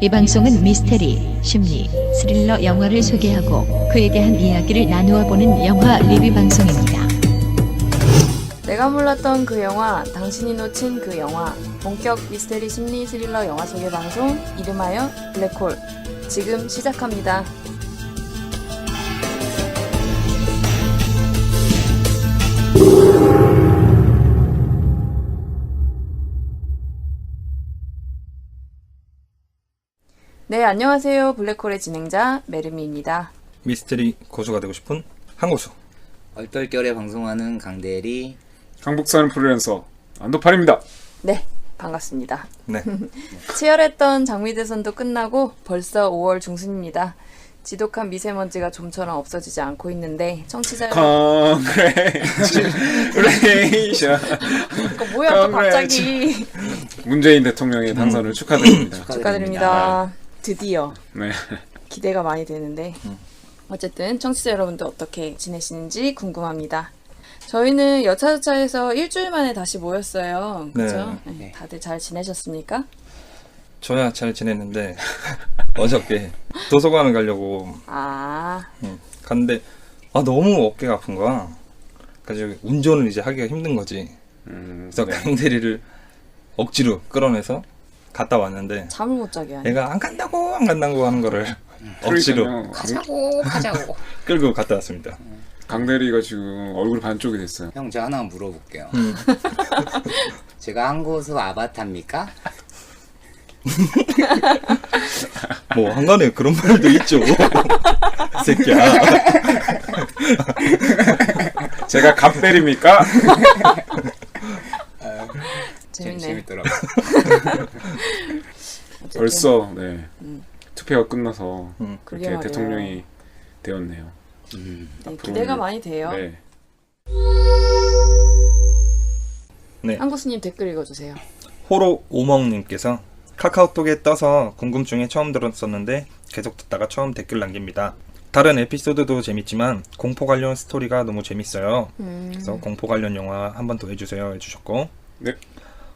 이 방송은 미스테리, 심리, 스릴러 영화를 소개하고 그에 대한 이야기를 나누어 보는 영화 리뷰 방송입니다. 내가 몰랐던 그 영화, 당신이 놓친 그 영화, 본격 미스테리 심리 스릴러 영화 소개 방송 이름하여 블랙홀, 지금 시작합니다. 네, 안녕하세요. 블랙홀의 진행자 메르미입니다. 미스테리 고수가 되고 싶은 한고수. 얼떨결에 방송하는 강대리. 강북사는 프리랜서 안도판입니다. 네, 반갑습니다. 네. 치열했던 장미대선도 끝나고 벌써 5월 중순입니다. 지독한 미세먼지가 좀처럼 없어지지 않고 있는데 청취자 Congratulations. 이거 뭐야 또 갑자기 문재인 대통령의 당선을 축하드립니다. 축하드립니다. 드디어 네. 기대가 많이 되는데 어쨌든 청취자 여러분들 어떻게 지내시는지 궁금합니다. 저희는 여차저차해서 일주일 만에 다시 모였어요. 그렇죠? 네. 네, 다들 잘 지내셨습니까? 저야 잘 지냈는데 어저께 도서관을 가려고 갔는데 너무 어깨가 아픈 거야. 그래서 운전을 이제 하기가 힘든 거지. 그래서 네. 강대리를 억지로 끌어내서 갔다 왔는데 잠을 못 자게 하네. 애가 안 간다고 하는 거를 억지로 그러니까요. 가자고. 끌고 갔다 왔습니다. 강대리가 지금 얼굴 반쪽이 됐어요. 형, 저 하나 물어볼게요. 제가 한고수 아바타입니까? 뭐 한간에 그런 말도 있죠. 새끼야. 제가 갑대리입니까? 재밌네. 재밌더라고요. 어쨌든 벌써 네. 투표가 끝나서 그러게 이렇게 말이에요. 대통령이 되었네요. 네, 기대가 많이 돼요. 네. 네. 한구스님 댓글 읽어주세요. 호로 오멍님께서 카카오톡에 떠서 궁금증에 처음 들었었는데 계속 듣다가 처음 댓글 남깁니다. 다른 에피소드도 재밌지만 공포 관련 스토리가 너무 재밌어요. 그래서 공포 관련 영화 한 번 더 해주세요 해주셨고, 네.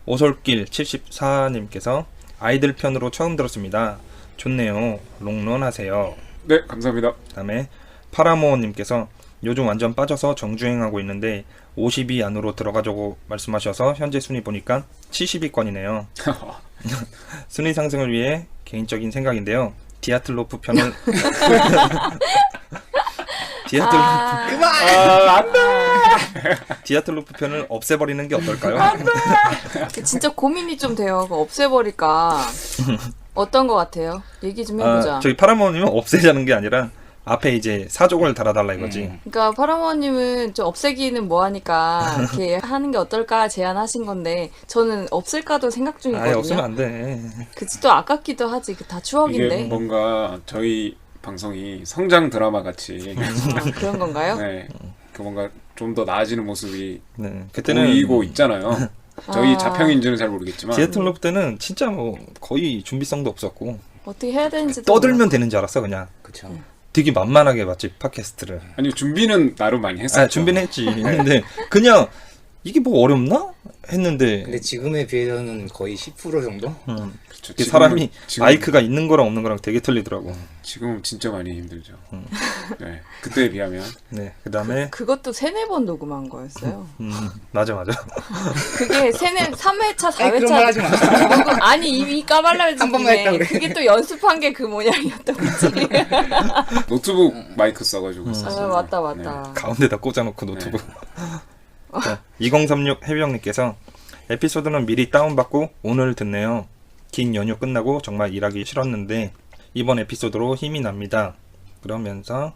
오솔길 74님께서 아이들 편으로 처음 들었습니다. 좋네요. 롱런 하세요. 네, 감사합니다. 그 다음에 파라모님께서 요즘 완전 빠져서 정주행하고 있는데 50위 안으로 들어가자고 말씀하셔서 현재 순위 보니까 70위권이네요. 순위 상승을 위해 개인적인 생각인데요. 디아틀로프 편을 디아틀로프 편을 없애버리는 게 어떨까요? 진짜 고민이 좀 돼요. 그거 없애버릴까. 어떤 거 같아요? 얘기 좀 해보자. 저희 파라모님은 없애자는 게 아니라 앞에 이제 사족을 달아달라 이거지. 그러니까 파라모님은 좀 없애기는 뭐하니까 이렇게 하는 게 어떨까 제안하신 건데 저는 없을까도 생각 중이거든요. 없으면 안 돼. 그치, 또 아깝기도 하지. 다 추억인데. 이게 뭔가 저희 방송이 성장 드라마 같이 그런 건가요? 네. 그 뭔가 좀 더 나아지는 모습이 네, 그때는 보이고 있잖아요. 저희 자평인지는 잘 모르겠지만 디아틀로프 때는 진짜 뭐 거의 준비성도 없었고 어떻게 해야 되는지 떠들면 되는 줄 알았어 그냥. 그쵸. 되게 만만하게 봤지 팟캐스트를. 아니 준비는 나름 많이 했었죠. 준비는 했지. 했는데 그냥 이게 뭐 어렵나 했는데. 근데 지금에 비해서는 거의 10% 정도? 그렇죠. 이게 사람이 마이크가 있는 거랑 없는 거랑 되게 틀리더라고. 지금은 진짜 많이 힘들죠. 네, 그때에 비하면. 네, 그다음에 그것도 3-4번 녹음한 거였어요. 맞아. 그게 3회차, 아니, 그런 말 하지 4회차 마. 아니 이미 까발라지 한 번만 했다 그래. 그게 또 연습한 게 그 모양이었던 거지. 노트북 마이크 써가지고 아, 했었어요. 맞다. 가운데다 꽂아놓고 노트북. 자, 2036 해병님께서 에피소드는 미리 다운받고 오늘 듣네요. 긴 연휴 끝나고 정말 일하기 싫었는데 이번 에피소드로 힘이 납니다. 그러면서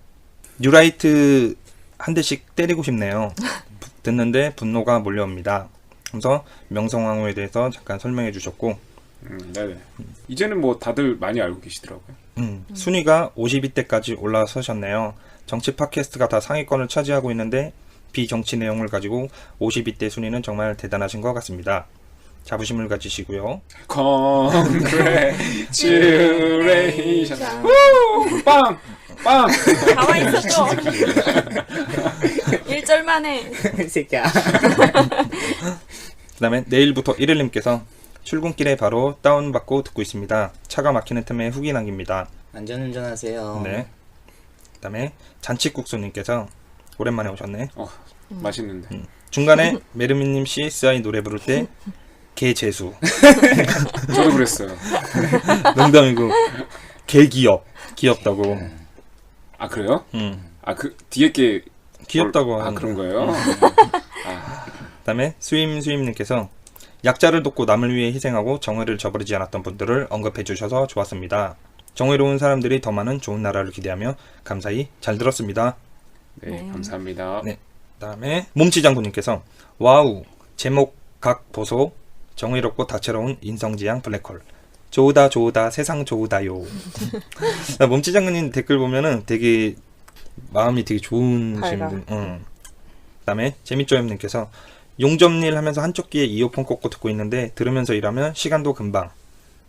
뉴라이트 한 대씩 때리고 싶네요. 듣는데 분노가 몰려옵니다. 그래서 명성황후에 대해서 잠깐 설명해 주셨고, 네네. 이제는 뭐 다들 많이 알고 계시더라고요. 순위가 52대까지 올라서셨네요. 정치 팟캐스트가 다 상위권을 차지하고 있는데 비정치 내용을 가지고 52대 순위는 정말 대단하신 것 같습니다. 자부심을 가지시고요. Congratulations. 빵! 빵! 가만히 있었죠. 1절 만에. 이 새끼야. 그 다음에 내일부터 1일님께서 출근길에 바로 다운받고 듣고 있습니다. 차가 막히는 틈에 후기 남깁니다. 안전운전하세요. 네. 그다음에 잔치국수님께서 오랜만에 오셨네. 맛있는데. 중간에 메르미님 CSI 노래 부를 때 개재수. 저도 그랬어요. 농담이고 귀엽다고. 아 그래요? 아 그 뒤에 게 귀엽다고 아 하는 그런 거. 거예요? 그다음에 수임님께서 약자를 돕고 남을 위해 희생하고 정의를 저버리지 않았던 분들을 언급해 주셔서 좋았습니다. 정의로운 사람들이 더 많은 좋은 나라를 기대하며 감사히 잘 들었습니다. 네, 감사합니다. 네. 그다음에 몸치장군님께서 와우 제목 각 보소 정의롭고 다채로운 인성지향 블랙홀 좋다 세상 좋다요. 몸치장군님 댓글 보면은 되게 마음이 되게 좋은 밝아. 분들. 그다음에 재밌죠님께서 용접일 하면서 한쪽 귀에 이어폰 꽂고 듣고 있는데 들으면서 일하면 시간도 금방.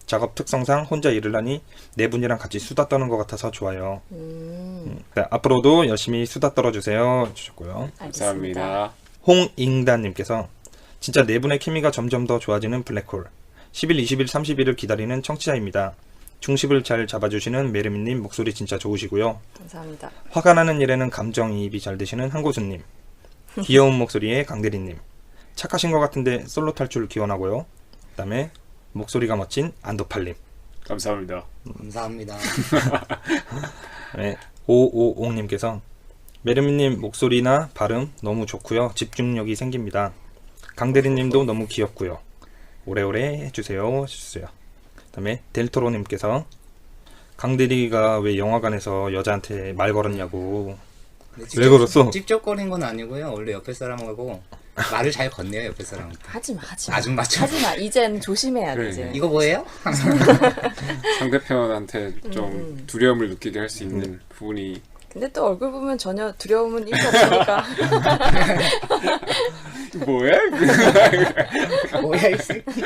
작업 특성상 혼자 일을 하니 네 분이랑 같이 수다 떠는 것 같아서 좋아요. 네, 앞으로도 열심히 수다 떨어주세요. 주셨고요. 감사합니다. 홍잉다님께서 진짜 네 분의 케미가 점점 더 좋아지는 블랙홀. 10일, 20일, 30일을 기다리는 청취자입니다. 중심을 잘 잡아주시는 메르미님 목소리 진짜 좋으시고요. 감사합니다. 화가 나는 일에는 감정이입이 잘 되시는 한고수님. 귀여운 목소리의 강대리님. 착하신 것 같은데 솔로 탈출 기원하고요. 그 다음에 목소리가 멋진 안도팔님. 감사합니다. 감사합니다. 네, 555님께서 메르미님 목소리나 발음 너무 좋고요. 집중력이 생깁니다. 강대리님도 너무 귀엽고요. 오래오래 해주세요. 하셨어요. 그 다음에 델토로님께서 강대리가 왜 영화관에서 여자한테 말 걸었냐고. 왜 걸었어? 찝쩍거린 건 아니고요. 원래 옆에 사람하고 말을 잘 건네요. 옆에 사람한테. 하지마. 아줌마처럼. 하지마. 이젠 조심해야 돼. 그래. 이제. 이거 뭐예요? 상대편한테 좀 두려움을 느끼게 할 수 있는 부분이 근데 또 얼굴 보면 전혀 두려움은 1도 없으니까. 뭐야? 뭐야 이 새끼. 그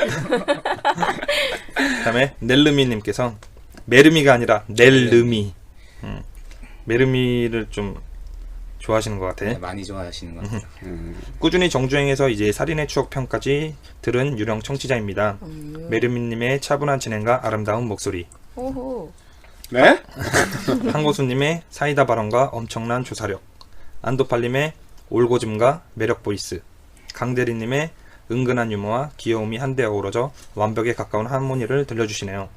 다음에 넬르미님께서 메르미가 아니라 넬르미. 메르미를 좀 좋아하시는 것 같아. 네, 많이 좋아하시는 것 같아요. 꾸준히 정주행해서 이제 살인의 추억편까지 들은 유령 청취자입니다. 메르미님의 차분한 진행과 아름다운 목소리, 오호. 네? 한고수님의 사이다 발언과 엄청난 조사력, 안도팔님의 올고즘과 매력 보이스, 강대리님의 은근한 유머와 귀여움이 한데 어우러져 완벽에 가까운 하모니를 들려주시네요.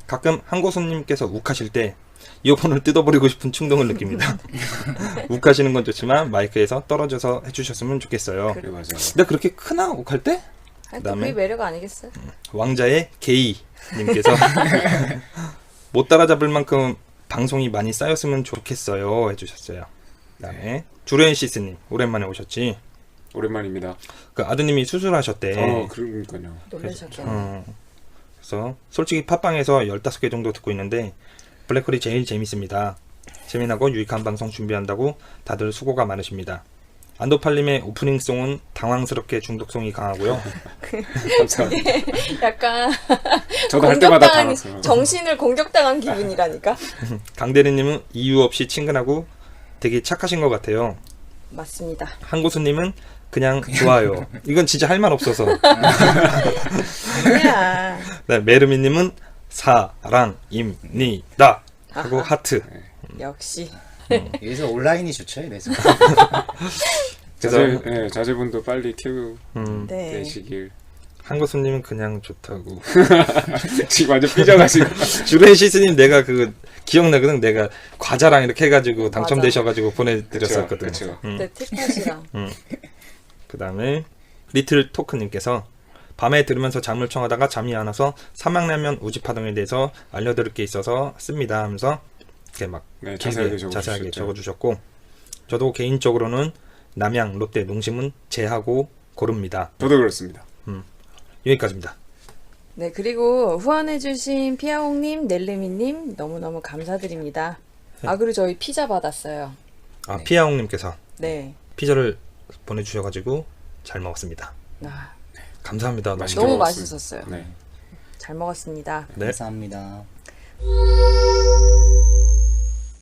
가끔 한고수님께서 욱하실 때 이어폰을 뜯어버리고 싶은 충동을 느낍니다. 욱하시는 건 좋지만 마이크에서 떨어져서 해주셨으면 좋겠어요. 그래 맞아요. 근데 그렇게 크나 욱할 때? 아니, 또 그다음에 그게 매력 아니겠어요? 왕자의 게이님께서 못 따라잡을 만큼 방송이 많이 쌓였으면 좋겠어요 해주셨어요. 그다음에 주레인시스님 오랜만에 오셨지. 오랜만입니다. 그 아드님이 수술하셨대. 그러니까요. 놀라셨겠네. 그래서 솔직히 팟빵에서 15개 정도 듣고 있는데 블랙홀이 제일 재밌습니다. 재미나고 유익한 방송 준비한다고 다들 수고가 많으십니다. 안도팔님의 오프닝송은 당황스럽게 중독성이 강하고요. 감사합니다. 약간 저도 할 때마다 공격당한 당황해요. 정신을 공격당한 기분이라니까. 강대리님은 이유 없이 친근하고 되게 착하신 것 같아요. 맞습니다. 한고수님은 그냥 좋아요. 이건 진짜 할 말 없어서. 아니야. 네, 메르미님은 사랑입니다 하고 하트. 역시. 여기서 온라인이 좋죠, 이래서. 그래서 자제분도 빨리 큐 네. 내시길. 한고수님은 그냥 좋다고. 지금 완전 삐져가지고. 주레시스님 내가 그 기억나거든. 내가 과자랑 이렇게 해가지고 당첨되셔가지고 보내드렸었거든. 그쵸. 네, 티켓이랑. 그 다음에 리틀 토크님께서 밤에 들으면서 잠을 청하다가 잠이 안 와서 삼양라면 우지파동에 대해서 알려드릴 게 있어서 씁니다 하면서 이렇게 막 네, 길게 자세하게 적어주셨고, 저도 개인적으로는 남양, 롯데, 농심은 제하고 고릅니다. 저도 그렇습니다. 여기까지입니다. 네, 그리고 후원해주신 피아홍님, 넬르미님 너무너무 감사드립니다. 아, 그리고 저희 피자 받았어요. 아, 피아홍님께서 네. 피자를 보내주셔가지고 잘 먹었습니다. 아, 감사합니다. 맛있게 너무 먹었습니다. 맛있었어요. 네. 잘 먹었습니다. 네. 감사합니다.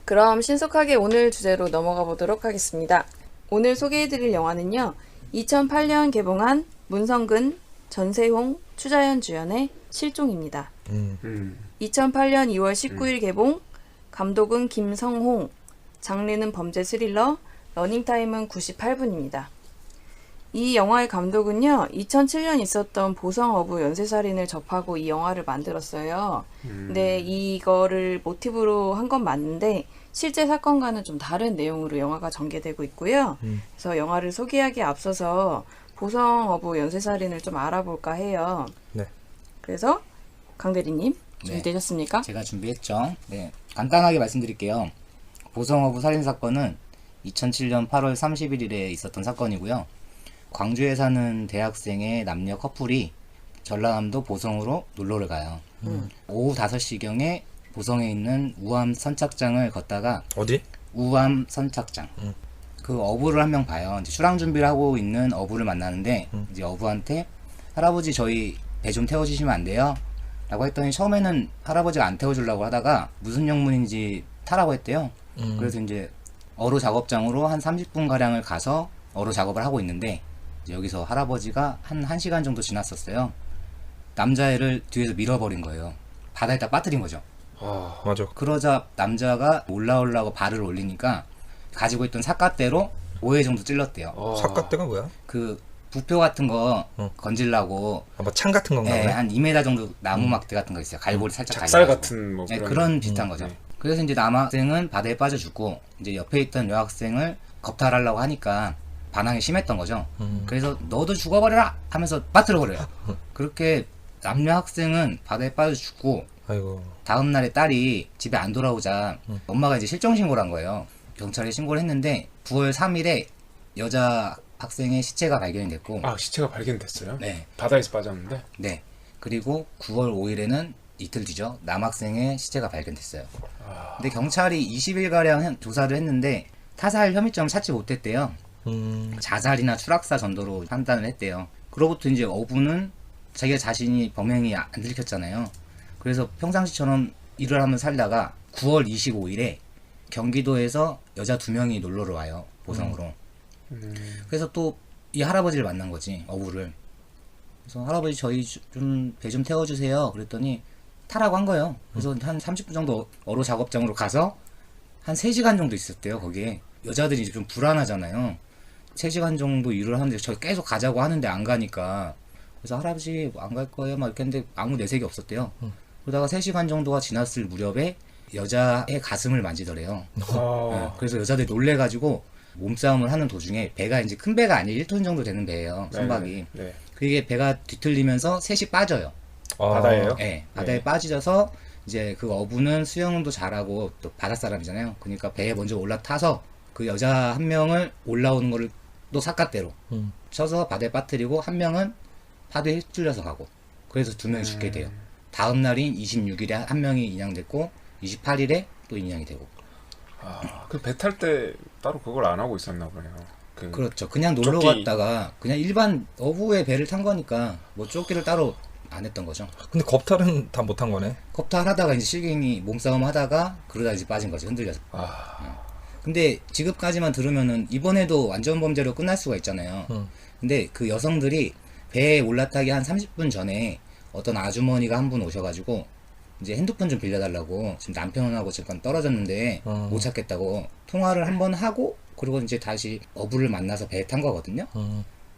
그럼 신속하게 오늘 주제로 넘어가 보도록 하겠습니다. 오늘 소개해드릴 영화는요, 2008년 개봉한 문성근, 전세홍, 추자연 주연의 실종입니다. 嗯 2008년 2월 19일 개봉, 감독은 김성홍, 장르는 범죄 스릴러, 러닝타임은 98분입니다. 이 영화의 감독은요, 2007년 있었던 보성어부 연쇄살인을 접하고 이 영화를 만들었어요. 근데 이거를 모티브로 한 건 맞는데 실제 사건과는 좀 다른 내용으로 영화가 전개되고 있고요. 그래서 영화를 소개하기에 앞서서 보성어부 연쇄살인을 좀 알아볼까 해요. 네. 그래서 강 대리님 네. 준비되셨습니까? 제가 준비했죠. 네, 간단하게 말씀드릴게요. 보성어부 살인사건은 2007년 8월 31일에 있었던 사건이고요. 광주에 사는 대학생의 남녀 커플이 전라남도 보성으로 놀러를 가요. 오후 5시경에 보성에 있는 우암 선착장을 걷다가 어디? 우암 선착장. 그 어부를 한 명 봐요. 이제 출항 준비를 하고 있는 어부를 만나는데 이제 어부한테 할아버지 저희 배 좀 태워주시면 안 돼요? 라고 했더니 처음에는 할아버지가 안 태워주려고 하다가 무슨 영문인지 타라고 했대요. 그래서 이제 어로 작업장으로 한 30분 가량을 가서 어로 작업을 하고 있는데 이제 여기서 할아버지가 한 1시간 정도 지났었어요. 남자애를 뒤에서 밀어버린 거예요. 바다에다 빠뜨린 거죠. 아, 맞아. 그러자 남자가 올라오려고 발을 올리니까 가지고 있던 삿갓대로 5회 정도 찔렀대요. 삿갓대가 뭐야? 그 부표 같은 거 어. 건질라고 아, 뭐 창 같은 건가 네, 보네. 한 2m 정도 나무 막대 같은 거 있어요. 갈고리 살짝 작살 갈라가지고. 같은 뭐 네, 그런 그런 비슷한 거죠. 네. 그래서 이제 남학생은 바다에 빠져 죽고 이제 옆에 있던 여학생을 겁탈하려고 하니까 반항이 심했던 거죠. 그래서 너도 죽어버려라 하면서 빠뜨려 버려요. 그렇게 남녀 학생은 바다에 빠져 죽고 아이고. 다음 날에 딸이 집에 안 돌아오자 엄마가 이제 실종 신고를 한 거예요. 경찰에 신고를 했는데 9월 3일에 여자 학생의 시체가 발견이 됐고 아, 시체가 발견됐어요? 네. 바다에서 빠졌는데? 네. 그리고 9월 5일에는 이틀 뒤죠. 남학생의 시체가 발견됐어요. 근데 경찰이 20일가량 조사를 했는데 타살 혐의점을 찾지 못했대요. 자살이나 추락사 정도로 판단을 했대요. 그로부터 이제 어부는 자기가 자신이 범행이 안 들켰잖아요. 그래서 평상시처럼 일을 하면서 살다가 9월 25일에 경기도에서 여자 2명이 놀러를 와요. 보성으로. 그래서 또 이 할아버지를 만난 거지, 어부를. 그래서 할아버지 저희 좀 배 좀 태워주세요. 그랬더니 타라고 한 거예요. 그래서 한 30분 정도 어로 작업장으로 가서 한 3시간 정도 있었대요. 거기에 여자들이 이제 좀 불안하잖아요. 3시간 정도 일을 하는데 저 계속 가자고 하는데 안 가니까 그래서 할아버지 안 갈 거예요 막 이렇게 했는데 아무 내색이 없었대요. 그러다가 3시간 정도가 지났을 무렵에 여자의 가슴을 만지더래요. 네, 그래서 여자들이 놀래가지고 몸싸움을 하는 도중에 배가 이제 큰 배가 아니에요. 1톤 정도 되는 배예요. 선박이. 네. 그게 배가 뒤틀리면서 셋이 빠져요. 아, 바다예요? 네, 바다에 빠지셔서 이제 그 어부는 수영도 잘하고 또 바닷사람이잖아요. 그러니까 배에 먼저 올라타서 그 여자 한 명을 올라오는 거를 또 삿갓대로 쳐서 바다에 빠뜨리고 한 명은 파도에 휩쓸려서 가고 그래서 2명이 죽게 돼요. 다음 날인 26일에 한 명이 인양됐고 28일에 또 인양이 되고. 아, 그 배 탈 때 따로 그걸 안 하고 있었나 보네요. 그렇죠. 그냥 놀러 조끼. 갔다가 그냥 일반 어부의 배를 탄 거니까 뭐 조끼를 따로 안 했던 거죠. 근데 겁탈은 다 못한 거네. 겁탈하다가 이제 실갱이 몸싸움 하다가 그러다 이제 빠진 거죠. 흔들려서. 근데 지금까지만 들으면은 이번에도 완전 범죄로 끝날 수가 있잖아요. 근데 그 여성들이 배에 올라타기 한 30분 전에 어떤 아주머니가 한 분 오셔가지고 이제 핸드폰 좀 빌려달라고 지금 남편하고 잠깐 떨어졌는데 못 찾겠다고 통화를 한번 하고 그리고 이제 다시 어부를 만나서 배에 탄 거거든요.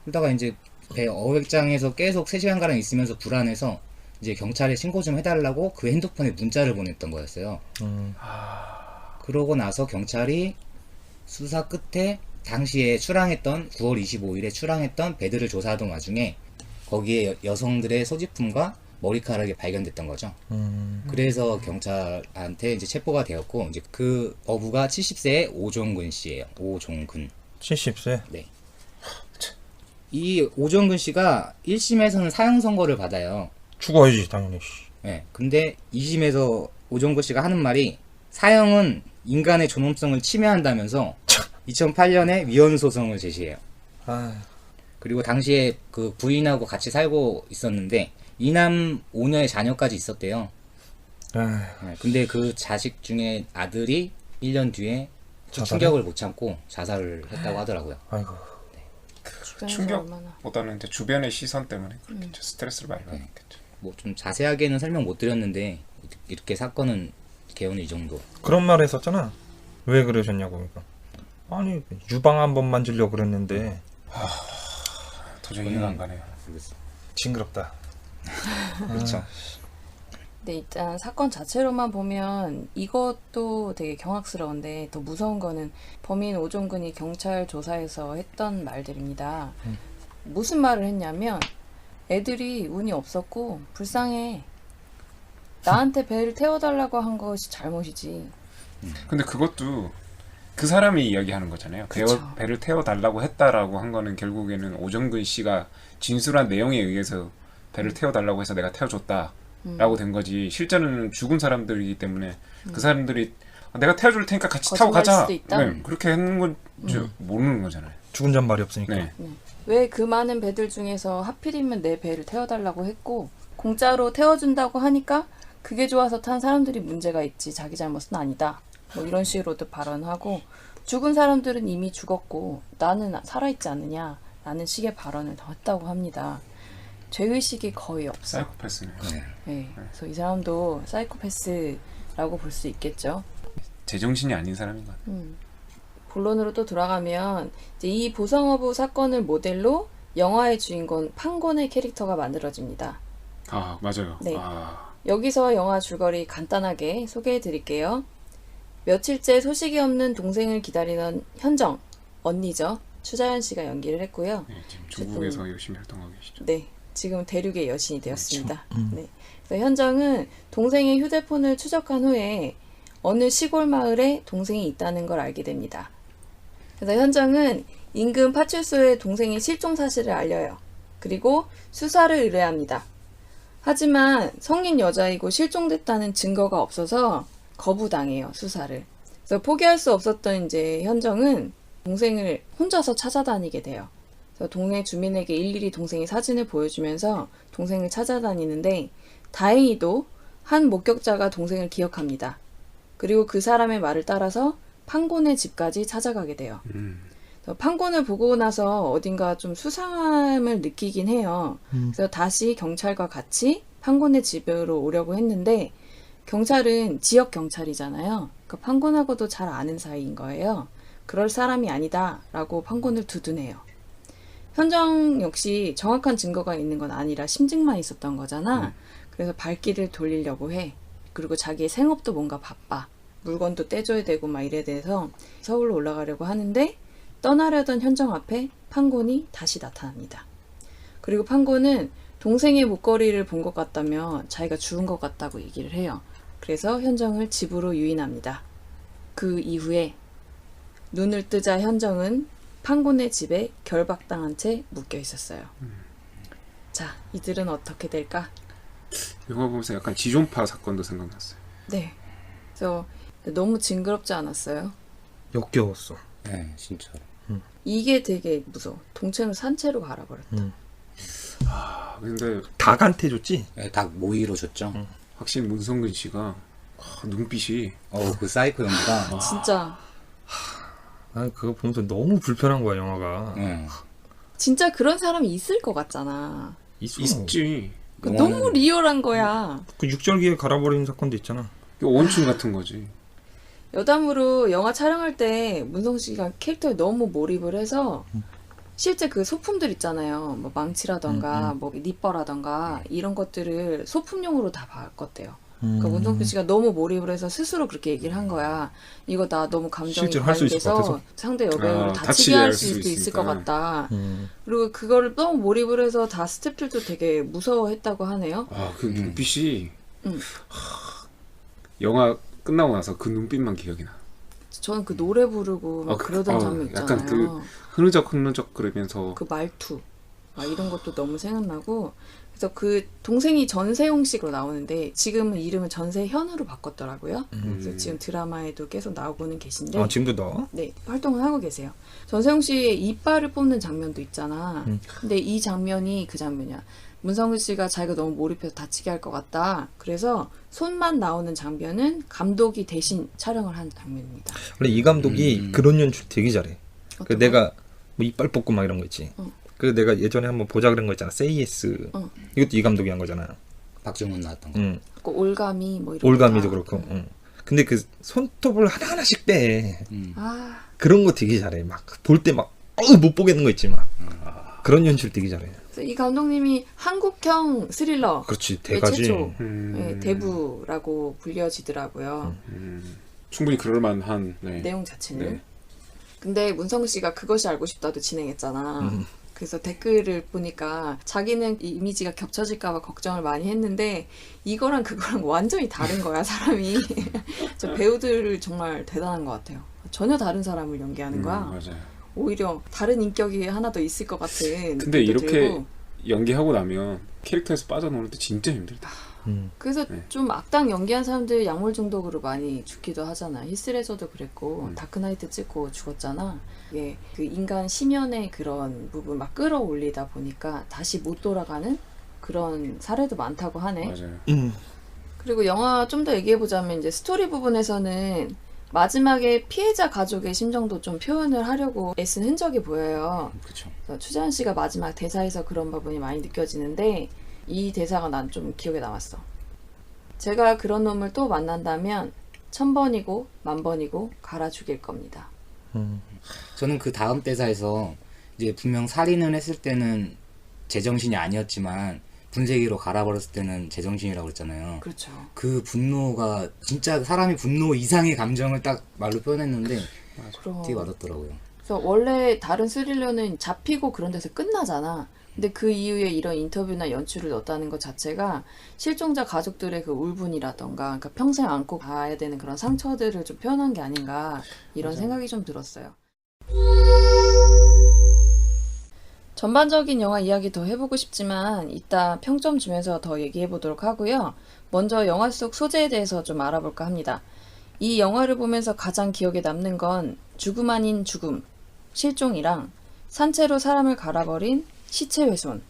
그러다가 이제 배 어획장에서 계속 3시간가량 있으면서 불안해서 이제 경찰에 신고 좀 해달라고 그 핸드폰에 문자를 보냈던 거였어요. 그러고 나서 경찰이 수사 끝에 당시에 출항했던 9월 25일에 출항했던 배들을 조사하던 와중에 거기에 여성들의 소지품과 머리카락이 발견됐던 거죠. 그래서 경찰한테 이제 체포가 되었고 이제 그 어부가 70세의 오종근 씨예요. 오종근. 70세? 네. 이 오종근 씨가 1심에서는 사형 선고를 받아요. 죽어야지 당연히. 네. 근데 2심에서 오종근 씨가 하는 말이 사형은 인간의 존엄성을 침해한다면서 2008년에 위헌 소송을 제시해요. 아, 그리고 당시에 그 부인하고 같이 살고 있었는데 이남 5녀의 자녀까지 있었대요. 아, 네, 근데 그 자식 중에 아들이 1년 뒤에 그 자살을? 충격을 못 참고 자살을 했다고 하더라고요. 아이고. 극장에서 얼마나 충격보다는 이제 주변의 시선 때문에 그렇겠죠. 스트레스를 많이 받았겠죠. 뭐 좀 자세하게는 설명 못 드렸는데 이렇게 사건은 개요는 이 정도. 그런 말 했었잖아. 왜 그러셨냐고. 그러니까. 아니 유방 한 번 만지려고 그랬는데 도저히 이해가 안 가네요. 징그럽다. 그렇죠. 근데 일단 사건 자체로만 보면 이것도 되게 경악스러운데 더 무서운 거는 범인 오종근이 경찰 조사에서 했던 말들입니다. 무슨 말을 했냐면 애들이 운이 없었고 불쌍해. 나한테 배를 태워달라고 한 것이 잘못이지. 근데 그것도 그 사람이 이야기하는 거잖아요. 그쵸. 배를 태워달라고 했다라고 한 거는 결국에는 오정근 씨가 진술한 내용에 의해서 배를 태워달라고 해서 내가 태워줬다라고 된 거지. 실제는 죽은 사람들이기 때문에 그 사람들이 내가 태워줄 테니까 같이 타고 거짓말일 가자. 수도 있다. 네, 그렇게 했는 건 모르는 거잖아요. 죽은 잔말이 없으니까. 네. 왜 그 많은 배들 중에서 하필이면 내 배를 태워달라고 했고 공짜로 태워준다고 하니까 그게 좋아서 탄 사람들이 문제가 있지 자기 잘못은 아니다. 뭐 이런 식으로도 발언하고 죽은 사람들은 이미 죽었고 나는 살아있지 않느냐 라는 식의 발언을 더 했다고 합니다. 죄의식이 거의 없어. 사이코패스네요. 네. 그래서 이 사람도 사이코패스라고 볼 수 있겠죠. 제정신이 아닌 사람인 것 같아요. 본론으로 또 돌아가면 이제 이 보성어부 사건을 모델로 영화의 주인공 판곤의 캐릭터가 만들어집니다. 아 맞아요. 네. 아, 여기서 영화 줄거리 간단하게 소개해 드릴게요. 며칠째 소식이 없는 동생을 기다리던 현정, 언니죠. 추자연 씨가 연기를 했고요. 네, 지금 중국에서 열심히 활동하고 계시죠. 네, 지금 대륙의 여신이 되었습니다. 네. 그래서 현정은 동생의 휴대폰을 추적한 후에 어느 시골 마을에 동생이 있다는 걸 알게 됩니다. 그래서 현정은 인근 파출소에 동생의 실종 사실을 알려요. 그리고 수사를 의뢰합니다. 하지만 성인 여자이고 실종됐다는 증거가 없어서 거부당해요, 수사를. 그래서 포기할 수 없었던 이제 현정은 동생을 혼자서 찾아다니게 돼요. 그래서 동네 주민에게 일일이 동생의 사진을 보여주면서 동생을 찾아다니는데 다행히도 한 목격자가 동생을 기억합니다. 그리고 그 사람의 말을 따라서 판곤의 집까지 찾아가게 돼요. 판곤을 보고 나서 어딘가 좀 수상함을 느끼긴 해요. 그래서 다시 경찰과 같이 판곤의 집으로 오려고 했는데 경찰은 지역 경찰이잖아요. 그러니까 판곤하고도 잘 아는 사이인 거예요. 그럴 사람이 아니다 라고 판곤을 두둔해요. 현정 역시 정확한 증거가 있는 건 아니라 심증만 있었던 거잖아. 그래서 발길을 돌리려고 해. 그리고 자기의 생업도 뭔가 바빠. 물건도 떼줘야 되고 막 이래 돼서 서울로 올라가려고 하는데 떠나려던 현정 앞에 판곤이 다시 나타납니다. 그리고 판곤은 동생의 목걸이를 본 것 같다며 자기가 죽은 것 같다고 얘기를 해요. 그래서 현정을 집으로 유인합니다. 그 이후에 눈을 뜨자 현정은 판곤의 집에 결박당한 채 묶여 있었어요. 자, 이들은 어떻게 될까? 영화 보면서 약간 지존파 사건도 생각났어요. 네. 그래서 너무 징그럽지 않았어요? 역겨웠어. 네, 진짜. 이게 되게 무서워. 동체는 산채로 갈아버렸다. 아 근데 닭한테 줬지? 네, 닭 모이로 줬죠. 확실히 문성근 씨가 눈빛이 그 사이코 연기가. 진짜 아 그거 보면서 너무 불편한 거야 영화가. 네. 진짜 그런 사람이 있을 것 같잖아. 있지. 너무 리얼한 거야. 그 육절기에 갈아버리는 사건도 있잖아. 원춘 같은 거지. 여담으로 영화 촬영할 때 문성 씨가 캐릭터에 너무 몰입을 해서 실제 그 소품들 있잖아요. 뭐 망치라던가 뭐 니퍼라던가 이런 것들을 소품용으로 다 바꿨대요. 그러니까 문성근 씨가 너무 몰입을 해서 스스로 그렇게 얘기를 한 거야. 이거 나 너무 감정이 실제로 할수 있을 것 과잉돼서 같아서? 상대 여배우를 다치게 다치게 할 할 수도 수도 있을 것 있으니까. 같다. 그리고 그거를 너무 몰입을 해서 다 스태프들도 되게 무서워했다고 하네요. 아 그 눈빛이 음. 영화 끝나고 나서 그 눈빛만 기억이 나. 저는 그 노래 부르고 막 그러던 장면 있잖아요. 약간 그 흐느적 그러면서 그 말투 막 이런 것도 너무 생각나고 그래서 그 동생이 전세홍식으로 나오는데 지금은 이름은 전세현으로 바꿨더라고요. 그래서 지금 드라마에도 계속 나오고는 계신데 아 지금도 나와? 네 활동을 하고 계세요. 전세홍 씨의 이빨을 뽑는 장면도 있잖아. 근데 이 장면이 그 장면이야. 문성근 씨가 자기가 너무 몰입해서 다치게 할 것 같다. 그래서 손만 나오는 장면은 감독이 대신 촬영을 한 장면입니다. 원래 이 감독이 그런 연출 되게 잘해. 그 어떤 내가 뭐 이빨 뽑고 막 이런 거 있지. 그 내가 예전에 한번 보자 그런 거 있잖아. Say Yes. 이것도 이 감독이 한 거잖아. 박정훈 나왔던 거. 응. 그 올가미 뭐 이런 올가미도 거 다. 그렇고. 응. 근데 그 손톱을 하나하나씩 빼. 아, 그런 거 되게 잘해. 막 볼 때 막 못 보겠는 거 있지 막. 그런 연출 되게 잘해. 그래서 이 감독님이 한국형 스릴러 그렇지. 대가지. 최초 대부라고 불려지더라고요. 충분히 그럴만한 네. 내용 자체는. 네. 근데 문성 씨가 그것이 알고 싶다도 진행했잖아. 그래서 댓글을 보니까 자기는 이 이미지가 겹쳐질까봐 걱정을 많이 했는데 이거랑 그거랑 완전히 다른 거야 사람이. 저 배우들 정말 대단한 것 같아요. 전혀 다른 사람을 연기하는 거야. 맞아요. 오히려 다른 인격이 하나 더 있을 것 같은. 근데 느낌도 이렇게 들고. 연기하고 나면 캐릭터에서 빠져나오는 데 진짜 힘들다. 그래서 네. 좀 악당 연기한 사람들 약물 중독으로 많이 죽기도 하잖아. 히스에서도 그랬고 다크나이트 찍고 죽었잖아. 이게 그 인간 심연의 그런 부분 막 끌어올리다 보니까 다시 못 돌아가는 그런 사례도 많다고 하네. 맞아요. 그리고 영화 좀 더 얘기해보자면 이제 스토리 부분에서는 마지막에 피해자 가족의 심정도 좀 표현을 하려고 애쓴 흔적이 보여요. 그렇죠. 그래서 추자연 씨가 마지막 대사에서 그런 부분이 많이 느껴지는데 이 대사가 난 좀 기억에 남았어. 제가 그런 놈을 또 만난다면 1000번이고 10,000번이고 갈아 죽일 겁니다. 저는 그 다음 대사에서 이제 분명 살인을 했을 때는 제정신이 아니었지만 분쇄기로 갈아버렸을 때는 제정신이라고 그랬잖아요. 그렇죠. 그 분노가 진짜 사람이 분노 이상의 감정을 딱 말로 표현했는데 그럼. 되게 와닿더라고요. 그래서 원래 다른 스릴러는 잡히고 그런 데서 끝나잖아. 근데 그 이후에 이런 인터뷰나 연출을 넣었다는 것 자체가 실종자 가족들의 그 울분이라던가 그러니까 평생 안고 가야 되는 그런 상처들을 좀 표현한 게 아닌가 이런 생각이 좀 들었어요. 전반적인 영화 이야기 더 해보고 싶지만 이따 평점 주면서 더 얘기해보도록 하고요. 먼저 영화 속 소재에 대해서 좀 알아볼까 합니다. 이 영화를 보면서 가장 기억에 남는 건 죽음 아닌 죽음, 실종이랑 산채로 사람을 갈아버린 시체 훼손,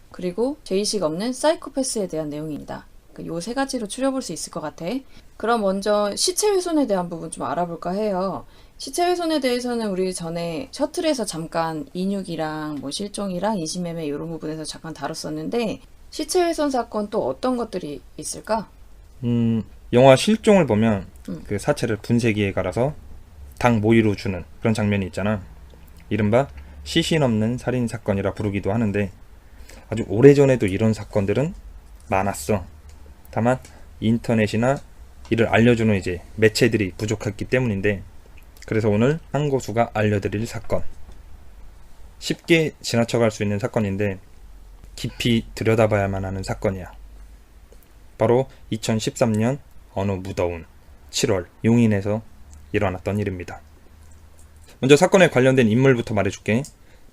그리고 죄의식 없는 사이코패스에 대한 내용입니다. 요 세 가지로 추려볼 수 있을 것 같아. 그럼 먼저 시체 훼손에 대한 부분 좀 알아볼까 해요. 시체 훼손에 대해서는 우리 전에 셔틀에서 잠깐 인육이랑 뭐 실종이랑 인신매매 이런 부분에서 잠깐 다뤘었는데 시체 훼손 사건 또 어떤 것들이 있을까? 영화 실종을 보면 그 사체를 분쇄기에 갈아서 당 모이로 주는 그런 장면이 있잖아. 이른바 시신 없는 살인 사건이라 부르기도 하는데 아주 오래전에도 이런 사건들은 많았어. 다만 인터넷이나 이를 알려주는 이제 매체들이 부족했기 때문인데 그래서 오늘 한고수가 알려드릴 사건, 쉽게 지나쳐갈 수 있는 사건인데 깊이 들여다봐야만 하는 사건이야. 바로 2013년 어느 무더운 7월 용인에서 일어났던 일입니다. 먼저 사건에 관련된 인물부터 말해줄게.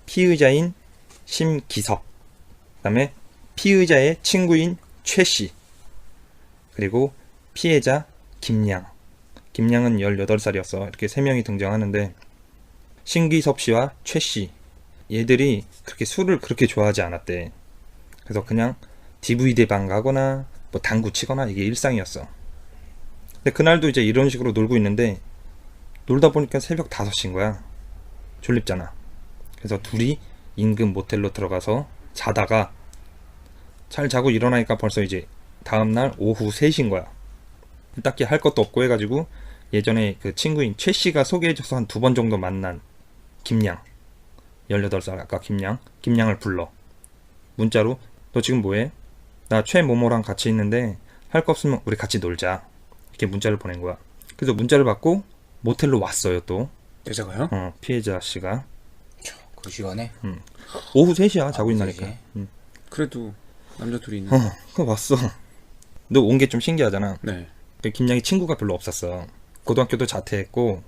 피의자인 심기섭, 그 다음에 피의자의 친구인 최씨, 그리고 피해자 김양. 김양은 18살이었어. 이렇게 3명이 등장하는데 심기섭 씨와 최씨, 얘들이 그렇게 술을 그렇게 좋아하지 않았대. 그래서 그냥 DVD방 가거나 뭐 당구 치거나 이게 일상이었어. 근데 그날도 이제 이런 식으로 놀고 있는데 놀다 보니까 새벽 5시인 거야. 졸립잖아. 그래서 둘이 인근 모텔로 들어가서 자다가 잘 자고 일어나니까 벌써 이제 다음날 오후 3시인 거야. 딱히 할 것도 없고 해가지고 예전에 그 친구인 최 씨가 소개해줘서 한 2번 정도 만난 김양, 18살 아까 김양을 불러. 문자로 너 지금 뭐해? 나 최모모랑 같이 있는데 할 거 없으면 우리 같이 놀자. 이렇게 문자를 보낸 거야. 그래서 문자를 받고 모텔로 왔어요 또. 여자가요? 피해자 씨가. 그 시간에? 오후 3시야 자고 있나니까. 그래도 남자 둘이 있는. 그거 왔어. 너 온 게 좀 신기하잖아. 네. 김양이 친구가 별로 없었어. 고등학교도 자퇴했고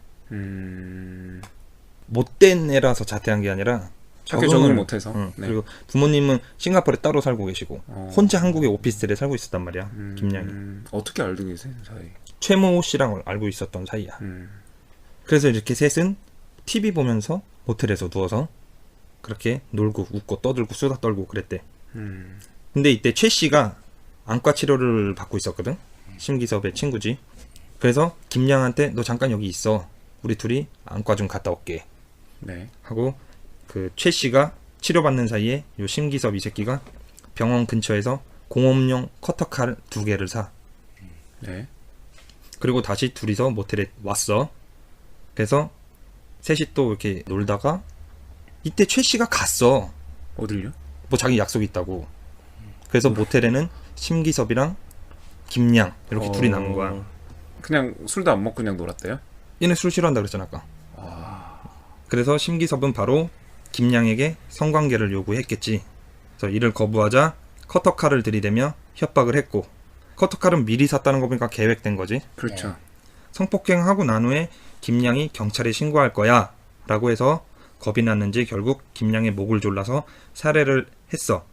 못된 애라서 자퇴한 게 아니라 학교 적응을 못해서. 네. 그리고 부모님은 싱가포르에 따로 살고 계시고 혼자 한국의 오피스텔에 살고 있었단 말이야. 김양이. 어떻게 알고 계세요 사이? 최모 씨랑 알고 있었던 사이야. 그래서 이렇게 셋은 TV 보면서 모텔에서 누워서 그렇게 놀고 웃고 떠들고 수다 떨고 그랬대. 근데 이때 최 씨가 안과 치료를 받고 있었거든. 심기섭의 친구지. 그래서 김양한테 너 잠깐 여기 있어. 우리 둘이 안과 좀 갔다 올게. 네. 하고 그 최 씨가 치료받는 사이에 요 심기섭 이 새끼가 병원 근처에서 공업용 커터칼 2개를 사. 네. 그리고 다시 둘이서 모텔에 왔어. 그래서 셋이 또 이렇게 놀다가 이때 최 씨가 갔어. 어딜요? 뭐 자기 약속이 있다고. 그래서 모텔에는 심기섭이랑 김양 이렇게 둘이 남은 거야. 그냥 술도 안 먹고 그냥 놀았대요? 얘네 술 싫어한다 그랬잖아 아까. 그래서 심기섭은 바로 김양에게 성관계를 요구했겠지. 그래서 이를 거부하자 커터칼을 들이대며 협박을 했고, 커터칼은 미리 샀다는 거 보니까 계획된 거지. 그렇죠. 성폭행하고 난 후에 김양이 경찰에 신고할 거야 라고 해서 겁이 났는지 결국 김양의 목을 졸라서 살해를 했어.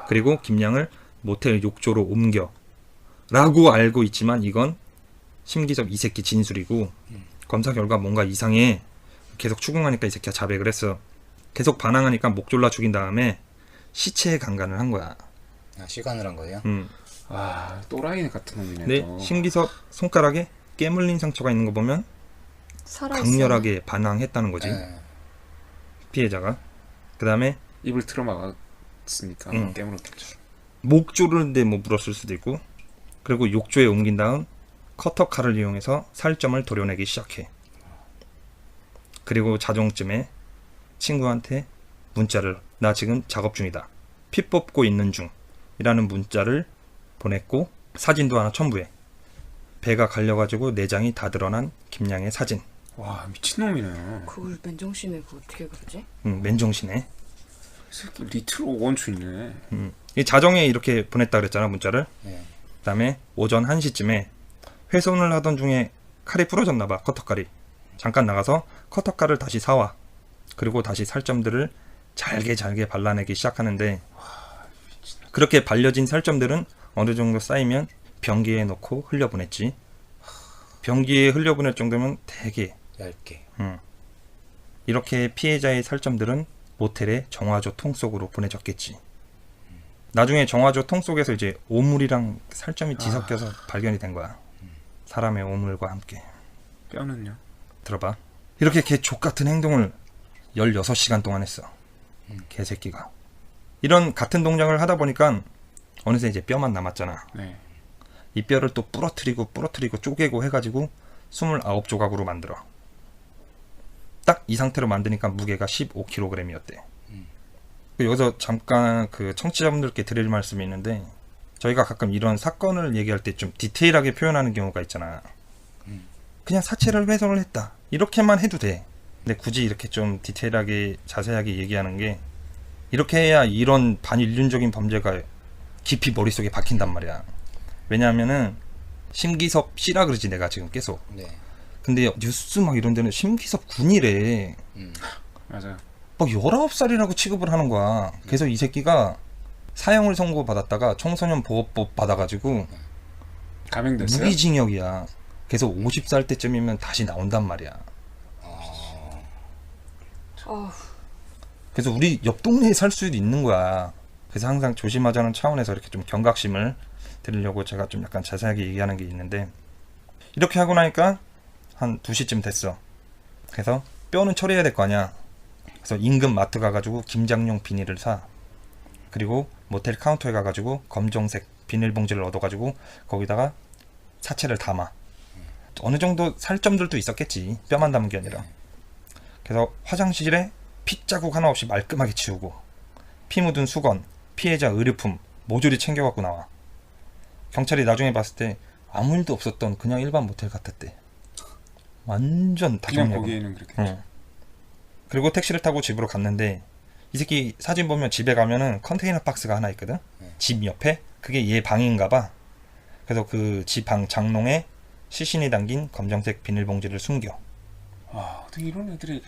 그리고 김양을 모텔 욕조로 옮겨 라고 알고 있지만 이건 심기섭 이 새끼 진술이고, 검사 결과 뭔가 이상해. 계속 추궁하니까 이 새끼가 자백을 했어. 계속 반항하니까 목 졸라 죽인 다음에 시체에 강간을 한 거야. 시간을 한 거예요? 와, 또라이 같은 놈이네. 근데 또. 심기섭 손가락에 깨물린 상처가 있는 거 보면 살아있어. 강렬하게 반항했다는 거지. 네. 피해자가. 그 다음에 입을 틀어막았으니까 깨물었겠죠. 목 조르는데 뭐 물었을 수도 있고, 그리고 욕조에 옮긴 다음 커터칼을 이용해서 살점을 도려내기 시작해. 그리고 자정쯤에 친구한테 문자를, 나 지금 작업 중이다, 피 뽑고 있는 중 이라는 문자를 보냈고, 사진도 하나 첨부해. 배가 갈려가지고 내장이 다 드러난 김양의 사진. 와, 미친놈이네. 그걸 맨정신에 그거 어떻게 그러지? 맨정신에. 이 새끼 리트로 원추 있네. 이 자정에 이렇게 보냈다 그랬잖아 문자를. 네. 그 다음에 오전 1시쯤에 훼손을 하던 중에 칼이 부러졌나봐. 커터칼이. 잠깐 나가서 커터칼을 다시 사와. 그리고 다시 살점들을 잘게 발라내기 시작하는데, 그렇게 발려진 살점들은 어느 정도 쌓이면 변기에 넣고 흘려보냈지. 변기에 흘려보낼 정도면 되게 얇게. 이렇게 피해자의 살점들은 모텔의 정화조 통 속으로 보내졌겠지. 나중에 정화조 통 속에서 이제 오물이랑 살점이 뒤섞여서 발견이 된 거야. 사람의 오물과 함께. 뼈는요? 들어봐. 이렇게 개 족같은 행동을 16시간 동안 했어. 개새끼가. 이런 같은 동작을 하다 보니까 어느새 이제 뼈만 남았잖아. 네. 이 뼈를 또 부러뜨리고 쪼개고 해가지고 29조각으로 만들어. 딱 이 상태로 만드니까 무게가 15kg이었대. 여기서 잠깐 그 청취자분들께 드릴 말씀이 있는데, 저희가 가끔 이런 사건을 얘기할 때 좀 디테일하게 표현하는 경우가 있잖아. 그냥 사체를 훼손을 했다 이렇게만 해도 돼. 근데 굳이 이렇게 좀 디테일하게 자세하게 얘기하는 게, 이렇게 해야 이런 반인륜적인 범죄가 깊이 머릿속에 박힌단 말이야. 왜냐하면은 심기섭 씨라 그러지 내가 지금 계속. 네. 근데 뉴스 막 이런 데는 심기섭 군이래. 맞아요. 막 19살이라고 취급을 하는 거야. 그래서 이 새끼가 사형을 선고받았다가 청소년 보호법 받아가지고 감형됐어요? 무기징역이야. 그래서 50살 때쯤이면 다시 나온단 말이야. 그래서 우리 옆 동네에 살 수도 있는 거야. 그래서 항상 조심하자는 차원에서 이렇게 좀 경각심을 드리려고 제가 좀 약간 자세하게 얘기하는 게 있는데, 이렇게 하고 나니까 한 2시쯤 됐어. 그래서 뼈는 처리해야 될 거 아니야. 그래서 인근 마트 가가지고 김장용 비닐을 사. 그리고 모텔 카운터에 가가지고 검정색 비닐봉지를 얻어가지고 거기다가 사체를 담아. 어느 정도 살점들도 있었겠지. 뼈만 담은 게 아니라. 그래서 화장실에 핏자국 하나 없이 말끔하게 치우고, 피 묻은 수건, 피해자 의료품 모조리 챙겨갖고 나와. 경찰이 나중에 봤을 때 아무 일도 없었던 그냥 일반 모텔 같았대. 완전 다 그냥 정리하고. 거기에는 그렇게. 그리고 택시를 타고 집으로 갔는데, 이 새끼 사진 보면 집에 가면은 컨테이너 박스가 하나 있거든. 집 옆에. 그게 얘 방인가 봐. 그래서 그 집 방 장롱에 시신이 담긴 검정색 비닐봉지를 숨겨. 와, 어떻게 이런 애들이.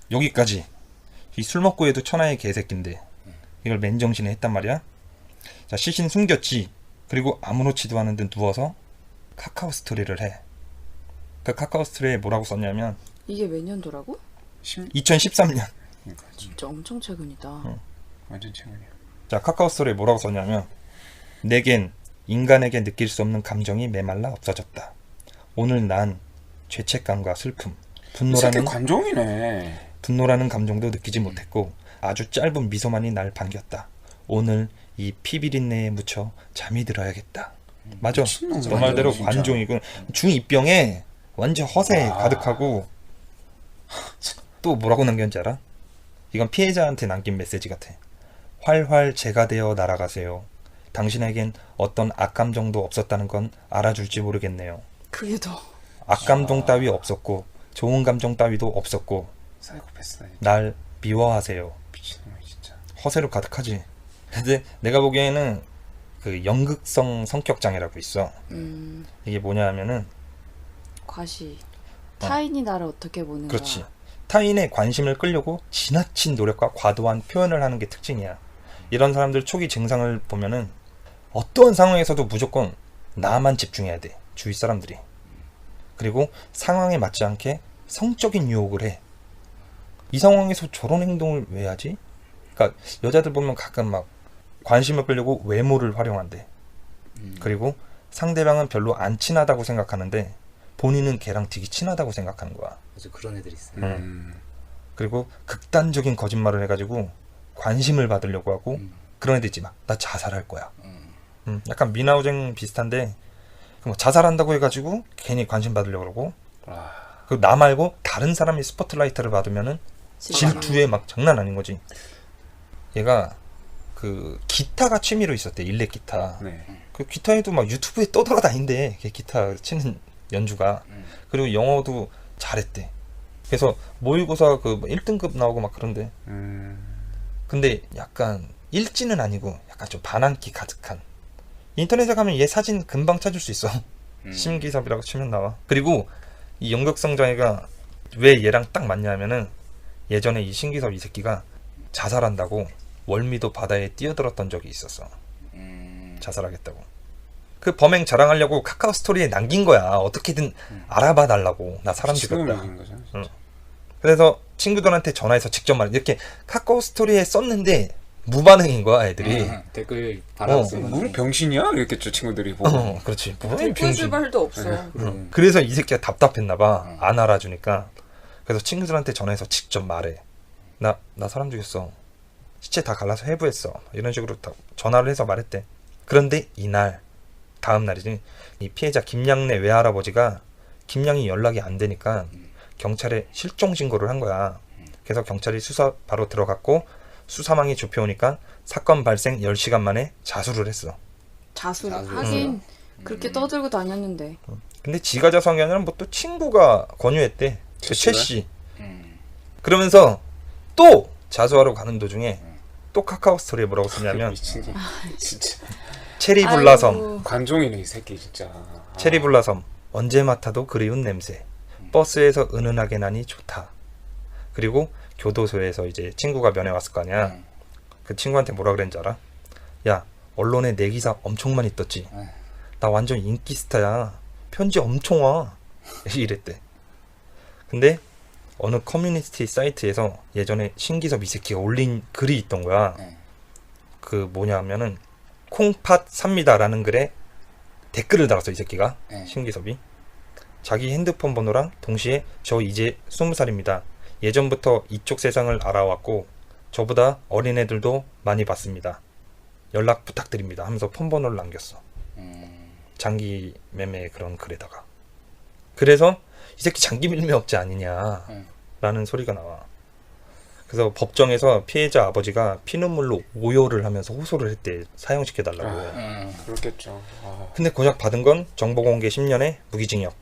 여기까지. 이 술 먹고 해도 천하의 개새끼인데 이걸 맨정신에 했단 말이야. 자, 시신 숨겼지. 그리고 아무렇지도 않은 듯 누워서 카카오 스토리를 해. 그 카카오 스토리에 뭐라고 썼냐면, 이게 몇 년도라고? 2013년. 그러니까 진짜 엄청 최근이다. 완전 최근이야. 자, 카카오 스토리에 뭐라고 썼냐면, 내겐 인간에게 느낄 수 없는 감정이 메말라 없어졌다. 오늘 난 죄책감과 슬픔, 이 새끼 분노라는 관종이네. 분노라는 감정도 느끼지 못했고 아주 짧은 미소만이 날 반겼다. 오늘 이 피비린내에 묻혀 잠이 들어야겠다. 맞아. 미친놈이야, 너 말대로 진짜. 관종이고 중2병에 완전 허세 가득하고 또 뭐라고 남겼는지 알아? 이건 피해자한테 남긴 메시지 같아. 활활 제가 되어 날아가세요. 당신에겐 어떤 악감정도 없었다는 건 알아줄지 모르겠네요. 그게 더. 악감정 따위 없었고 좋은 감정 따위도 없었고 사이코패스다. 날 미워하세요. 미친놈이 진짜. 허세로 가득하지. 근데 내가 보기에는 그 연극성 성격 장애라고 있어. 이게 뭐냐 하면은 과시. 타인이 나를 어떻게 보는가. 그렇지. 타인의 관심을 끌려고 지나친 노력과 과도한 표현을 하는 게 특징이야. 이런 사람들 초기 증상을 보면은 어떠한 상황에서도 무조건 나만 집중해야 돼. 주위 사람들이. 그리고 상황에 맞지 않게 성적인 유혹을 해. 이 상황에서 저런 행동을 왜 하지? 그러니까 여자들 보면 가끔 막 관심을 끌려고 외모를 활용한대. 그리고 상대방은 별로 안 친하다고 생각하는데 본인은 걔랑 되게 친하다고 생각하는 거야. 맞아, 그런 애들 있어요. 그리고 극단적인 거짓말을 해가지고 관심을 받으려고 하고 그런 애들 있지. 막 나 자살할 거야. 약간 미나우쟁 비슷한데 뭐 자살한다고 해가지고 괜히 관심 받으려고 그러고 그리고 나 말고 다른 사람이 스포트라이트를 받으면은 질투에 막 장난 아닌 거지. 얘가 그 기타가 취미로 있었대. 일렉 기타. 네. 그 기타에도 막 유튜브에 떠돌아다닌대. 걔 기타 치는 연주가. 그리고 영어도 잘했대. 그래서 모의고사 그 1등급 나오고 막 그런데. 근데 약간 일진은 아니고 약간 좀 반항기 가득한. 인터넷에 가면 얘 사진 금방 찾을 수 있어. 심기섭이라고 치면 나와. 그리고 이 연극성 장애가 왜 얘랑 딱 맞냐 하면은 예전에 이 신기섭 이 새끼가 자살한다고 월미도 바다에 뛰어들었던 적이 있었어. 자살하겠다고. 그 범행 자랑하려고 카카오 스토리에 남긴 거야. 어떻게든 알아봐 달라고. 나 사람 죽였다. 인 거죠. 진짜. 응. 그래서 친구들한테 전화해서 직접 말해. 이렇게 카카오 스토리에 썼는데 무반응인 거야, 애들이. 댓글 달아서 뭐 병신이야? 이랬겠죠 친구들이 보고. 그렇지. 댓글 줄 말도 없어. 그래서 이 새끼가 답답했나봐. 안 알아주니까. 그래서 친구들한테 전화해서 직접 말해. 나 사람 죽였어. 시체 다 갈라서 해부했어. 이런 식으로 다 전화를 해서 말했대. 그런데 이날, 다음 날이지. 이 피해자 김양래 외할아버지가 김양이 연락이 안 되니까 경찰에 실종 신고를 한 거야. 그래서 경찰이 수사 바로 들어갔고 수사망이 좁혀오니까 사건 발생 10시간 만에 자수를 했어. 자수를 하긴 그렇게 떠들고 다녔는데. 근데 지가 자수한 게 아니라 뭐 또 친구가 권유했대. 그 최 최씨. 그러면서 또 자수하러 가는 도중에 또 카카오 스토리에 뭐라고 쓰냐면 미친 게 진짜 체리블라섬. 아이고. 관종이네 이 새끼 진짜. 체리블라섬. 언제 맡아도 그리운 냄새. 버스에서 은은하게 나니 좋다. 그리고 교도소에서 이제 친구가 면회 왔을 거 아니야. 그 친구한테 뭐라 그랬는지 알아? 야, 언론에 내 기사 엄청 많이 떴지. 나 완전 인기 스타야. 편지 엄청 와. 이랬대. 근데 어느 커뮤니티 사이트에서 예전에 신기섭 이 새끼가 올린 글이 있던 거야. 그 뭐냐 하면은 콩팥 삽니다라는 글에 댓글을 달았어. 이 새끼가. 신기섭이. 자기 핸드폰 번호랑 동시에 저 이제 20살입니다. 예전부터 이쪽 세상을 알아왔고 저보다 어린애들도 많이 봤습니다. 연락 부탁드립니다 하면서 폰 번호를 남겼어. 장기 매매 그런 글에다가. 그래서 이 새끼 장기 매매 업체 아니냐 라는 소리가 나와. 그래서 법정에서 피해자 아버지가 피눈물로 오열을 하면서 호소를 했대. 사형시켜달라고. 그렇겠죠. 근데 고작 받은 건 정보공개 10년에 무기징역.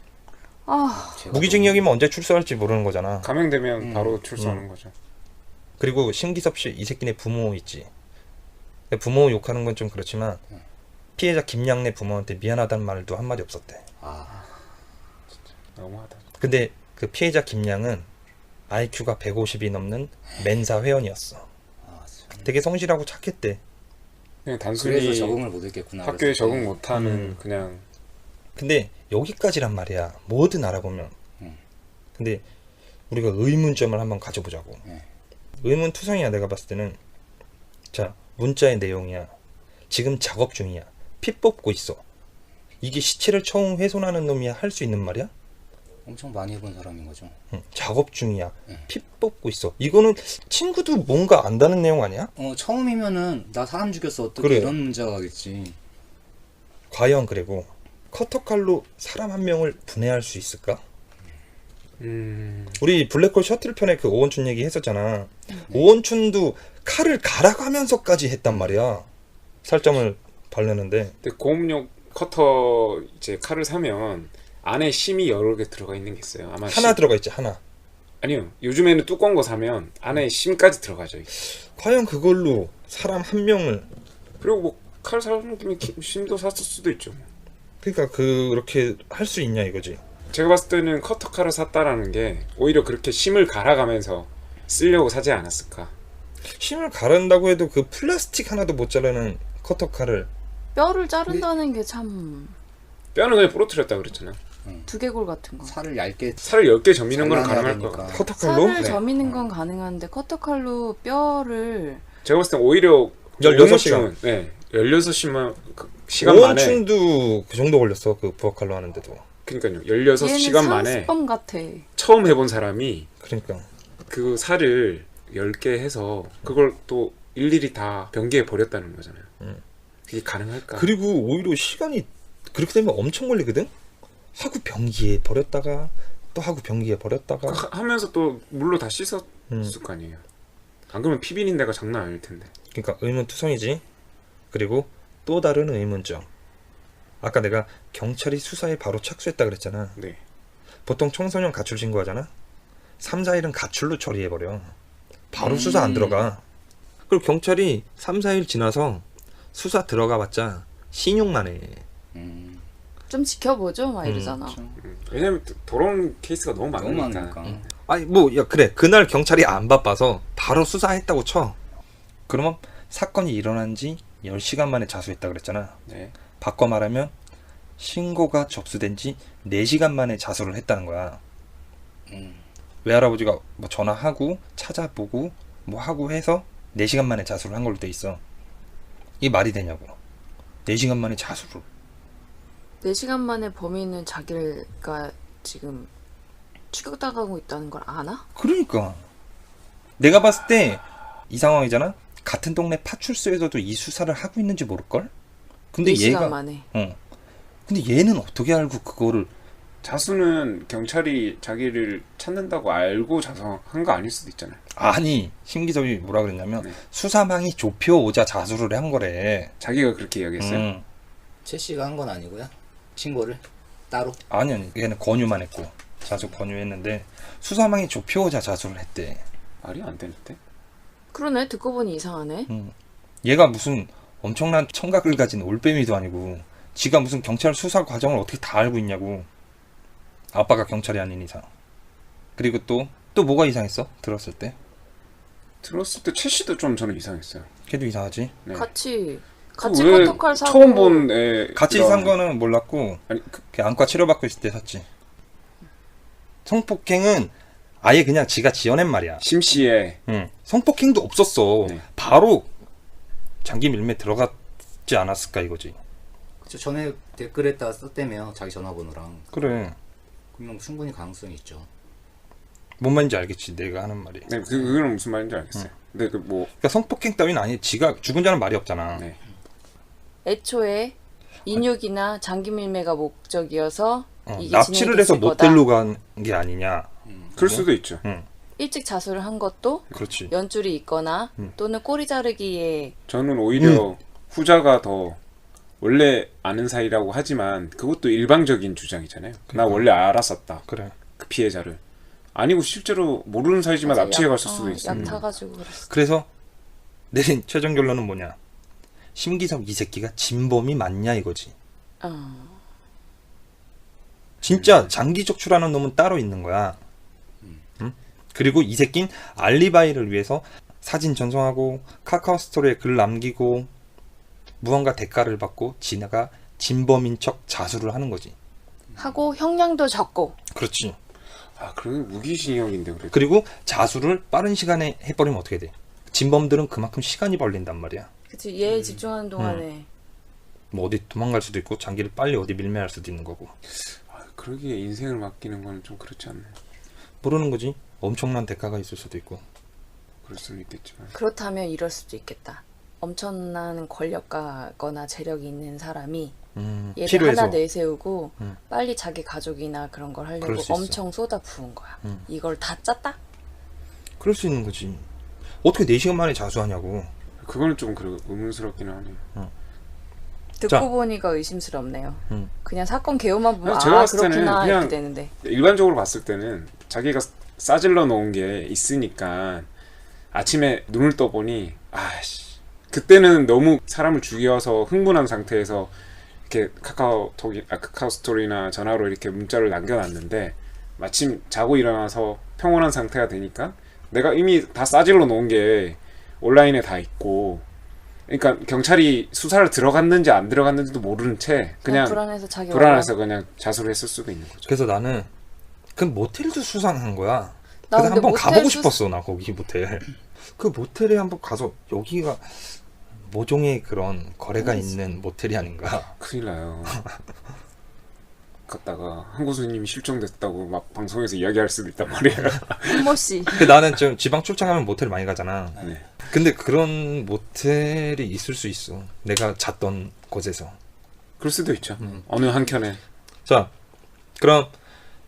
아, 무기징역이면 언제 출소할지 모르는 거잖아. 감형되면 바로 출소하는 거죠. 그리고 신기섭 씨 이 새끼네 부모 있지. 부모 욕하는 건 좀 그렇지만 피해자 김양래 부모한테 미안하다는 말도 한마디 없었대. 너무하다. 근데 그 피해자 김양은 IQ가 150이 넘는 멘사 회원이었어. 되게 성실하고 착했대. 그냥 그래서 단순히 적응을 못했겠구나. 학교에 적응 못하는 그냥. 근데 여기까지란 말이야. 뭐든 알아보면. 근데 우리가 의문점을 한번 가져보자고. 의문투성이야. 내가 봤을 때는. 자, 문자의 내용이야. 지금 작업 중이야. 피 뽑고 있어. 이게 시체를 처음 훼손하는 놈이야 할 수 있는 말이야? 엄청 많이 해본 사람인 거죠. 작업 중이야. 피 뽑고 있어. 이거는 친구도 뭔가 안다는 내용 아니야? 처음이면은 나 사람 죽였어 어떻게 그래. 이런 문제가 가겠지. 과연 그리고 커터칼로 사람 한 명을 분해할 수 있을까? 우리 블랙홀 셔틀 편에 그 오원춘 얘기 했었잖아. 오원춘도 칼을 갈아가면서까지 했단 말이야. 살점을 바르는데. 근데 고음용 커터 이제 칼을 사면 안에 심이 여러 개 들어가 있는 게 있어요. 아마 하나 들어가 있지, 하나. 아니요. 요즘에는 두꺼운 거 사면 안에 심까지 들어가죠. 과연 그걸로 사람 한 명을, 그리고 뭐 칼 사는 김에 심도 샀을 수도 있죠. 그러니까 그렇게 할 수 있냐 이거지. 제가 봤을 때는 커터 칼을 샀다라는 게 오히려 그렇게 심을 갈아가면서 쓰려고 사지 않았을까. 심을 가른다고 해도 그 플라스틱 하나도 못 자르는 커터칼을 뼈를 자른다는 게 참 뼈는 그냥 부러뜨렸다 그랬잖아. 두개골 같은 거. 살을 얇게 살을 10개 점미는 건 잘라내야 가능할 것 되니까. 같아. 커터칼로 살을 네. 저미는 건 가능한데 커터칼로 뼈를 제가 봤을 때 오히려 16시간. 네, 16시간 시간 만에. 오원춘도 그 정도 걸렸어. 그 부엌칼로 하는데도. 그러니까요. 얘는 16시간 만에 산수범 같아. 처음 해본 사람이 그러니까 그 살을 10개 해서 그걸 또 일일이 다 변기에 버렸다는 거잖아요. 그게 가능할까? 그리고 오히려 시간이 그렇게 되면 엄청 걸리거든. 하고 변기에 버렸다가 또 하고 변기에 버렸다가 하면서 또 물로 다 씻었을 음. 거 아니에요. 안 그러면 피비린 데가 장난 아닐 텐데. 그러니까 의문투성이지. 그리고 또 다른 의문점. 아까 내가 경찰이 수사에 바로 착수했다 그랬잖아. 네. 보통 청소년 가출 신고하잖아. 3, 4일은 가출로 처리해버려. 바로 수사 안 들어가. 그리고 경찰이 3, 4일 지나서 수사 들어가봤자 신용만 해. 좀 지켜보죠, 막 이러잖아. 왜냐면 더러운 케이스가 너무 너무 많으니까. 많으니까. 아니 뭐 야 그래 그날 경찰이 안 바빠서 바로 수사했다고 쳐. 그러면 사건이 일어난 지 10시간 만에 자수했다 그랬잖아. 네. 바꿔 말하면 신고가 접수된 지 4시간 만에 자수를 했다는 거야. 외할아버지가 뭐 전화하고 찾아보고 뭐 하고 해서 4시간 만에 자수를 한 걸로 돼 있어. 이게 말이 되냐고. 4시간 만에 자수를. 4시간 만에 범인은 자기가 지금 추격당하고 있다는 걸 아나? 그러니까 내가 봤을 때 이 상황이잖아. 같은 동네 파출소에서도 이 수사를 하고 있는지 모를걸? 근데 4시간 얘가 만에. 근데 얘는 어떻게 알고 그거를. 자수는 경찰이 자기를 찾는다고 알고 자수한 거 아닐 수도 있잖아요. 아니 심기섭이 뭐라 그랬냐면 네. 수사망이 좁혀오자 자수를 한 거래. 자기가 그렇게 이야기했어요. 최 씨가 한 건 아니고요. 신고를 따로. 아니 얘는 권유만 했고 자수 권유했는데 수사망이 좁혀오자 자수를 했대. 말이 안 되는데. 그러네, 듣고 보니 이상하네. 얘가 무슨 엄청난 청각을 가진 올빼미도 아니고 지가 무슨 경찰 수사 과정을 어떻게 다 알고 있냐고. 아빠가 경찰이 아닌 이상. 그리고 또 뭐가 이상했어? 들었을 때? 들었을 때 최 씨도 좀 저는 이상했어요. 걔도 이상하지. 네. 같이 왜 커터칼 사고 처음 본 애 같이 산 거는 몰랐고 아니 걔 안과 치료받고 있을 때 샀지. 성폭행은 아예 그냥 지가 지어낸 말이야. 심씨의 성폭행도 없었어. 네. 바로 장기 밀매 들어갔지 않았을까 이거지. 그쵸, 전에 댓글에다 썼다며 자기 전화번호랑. 그래. 그러면 충분히 가능성이 있죠. 뭔 말인지 알겠지 내가 하는 말이. 네, 그거는 무슨 말인지 알겠어요. 근데 그 뭐 그러니까 성폭행 따위는 아니. 지가 죽은 자는 말이 없잖아. 네. 애초에 인육이나 장기밀매가 목적이어서 이게 납치를 해서 진행됐을 거다. 모텔로 간 게 아니냐. 그럴 수도 있죠. 일찍 자수를 한 것도 그렇지. 연줄이 있거나 또는 꼬리 자르기에 저는 오히려 후자가 더 원래 아는 사이라고 하지만 그것도 일방적인 주장이잖아요. 나 원래 알았었다. 그래. 그 피해자를. 아니고 실제로 모르는 사이지만 납치해 갔을 수도 있어요. 약 타가지고 그랬어. 그래서 내린 최종 결론은 뭐냐. 심기섭 이 새끼가 진범이 맞냐 이거지. 진짜 장기 적출하는 놈은 따로 있는 거야. 응? 그리고 이 새낀 알리바이를 위해서 사진 전송하고 카카오 스토리에 글 남기고 무언가 대가를 받고 지네가 진범인 척 자수를 하는 거지. 하고 형량도 적고. 그렇지. 아, 그러면 무기징역인데 그래도. 그리고 자수를 빠른 시간에 해버리면 어떻게 돼? 진범들은 그만큼 시간이 벌린단 말이야. 그치, 얘에 집중하는 동안에 뭐 어디 도망갈 수도 있고 장기를 빨리 어디 밀매할 수도 있는 거고. 그러기에 인생을 맡기는 건 좀 그렇지 않나요? 모르는 거지. 엄청난 대가가 있을 수도 있고. 그럴 수는 있겠지만. 그렇다면 이럴 수도 있겠다. 엄청난 권력가거나 재력이 있는 사람이 얘를 필요해서. 하나 내세우고 음. 빨리 자기 가족이나 그런 걸 하려고 그럴 수 있어. 엄청 쏟아 부은 거야. 음. 이걸 다 짰다? 그럴 수 있는 거지. 어떻게 4시간 만에 자수하냐고. 그거는 좀 의문스럽긴 하네요. 듣고 자. 보니까 의심스럽네요. 음. 그냥 사건 개요만 보면 제가 아 봤을 때는 그렇구나 그냥 이렇게 되는데 일반적으로 봤을 때는 자기가 싸질러 놓은 게 있으니까 아침에 눈을 떠보니 아씨 그때는 너무 사람을 죽여서 흥분한 상태에서 이렇게 카카오 스토리나 전화로 이렇게 문자를 남겨놨는데 마침 자고 일어나서 평온한 상태가 되니까 내가 이미 다 싸질러 놓은 게 온라인에 다 있고 그러니까 경찰이 수사를 들어갔는지 안 들어갔는지도 모르는 채 그냥 불안해서 그냥 자수를 했을 수도 있는 거죠. 그래서 나는 그 모텔도 수상한 거야. 나 그래서 근데 한번 모텔 가보고 싶었어. 나 거기 모텔. 그 모텔에 한번 가서 여기가 모종의 그런 거래가 있는 모텔이 아닌가. 큰일 나요. 갔다가 한 교수님이 실종됐다고 막 방송에서 이야기할 수도 있단 말이에요. 한모씨 근데 나는 좀 지방 출장하면 모텔 많이 가잖아. 네. 근데 그런 모텔이 있을 수 있어. 내가 잤던 곳에서. 그럴 수도 있죠. 어느 한켠에. 자, 그럼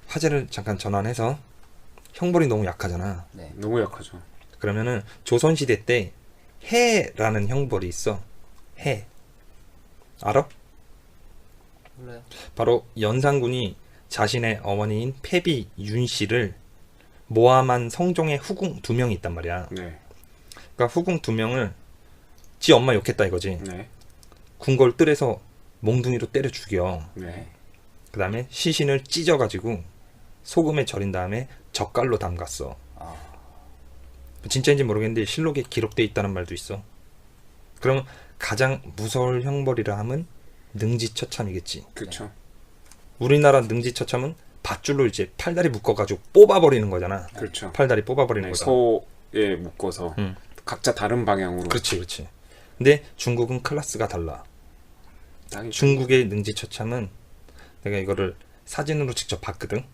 화제를 잠깐 전환해서 형벌이 너무 약하잖아. 네. 너무 약하죠. 그러면은 조선시대 때 해라는 형벌이 있어. 해. 알아? 몰라요. 바로 연산군이 자신의 어머니인 패비 윤씨를 모함한 성종의 후궁 2명이 있단 말이야. 네. 그러니까 후궁 2명을 지 엄마 욕했다 이거지. 네. 궁궐 뜰에서 몽둥이로 때려 죽여. 네. 그 다음에 시신을 찢어가지고 소금에 절인 다음에 젓갈로 담갔어. 진짜인지 모르겠는데 실록에 기록돼 있다는 말도 있어. 그럼 가장 무서울 형벌이라 함은 능지처참이겠지. 그렇죠. 우리나라 능지처참은 밧줄로 이제 팔다리 묶어가지고 뽑아버리는 거잖아. 그렇죠. 팔다리 뽑아버리는 네, 거잖아. 소에 묶어서 음. 각자 다른 방향으로. 그렇지, 그렇지. 근데 중국은 클래스가 달라. 땅이 중국의 능지처참은 내가 이거를 사진으로 직접 봤거든.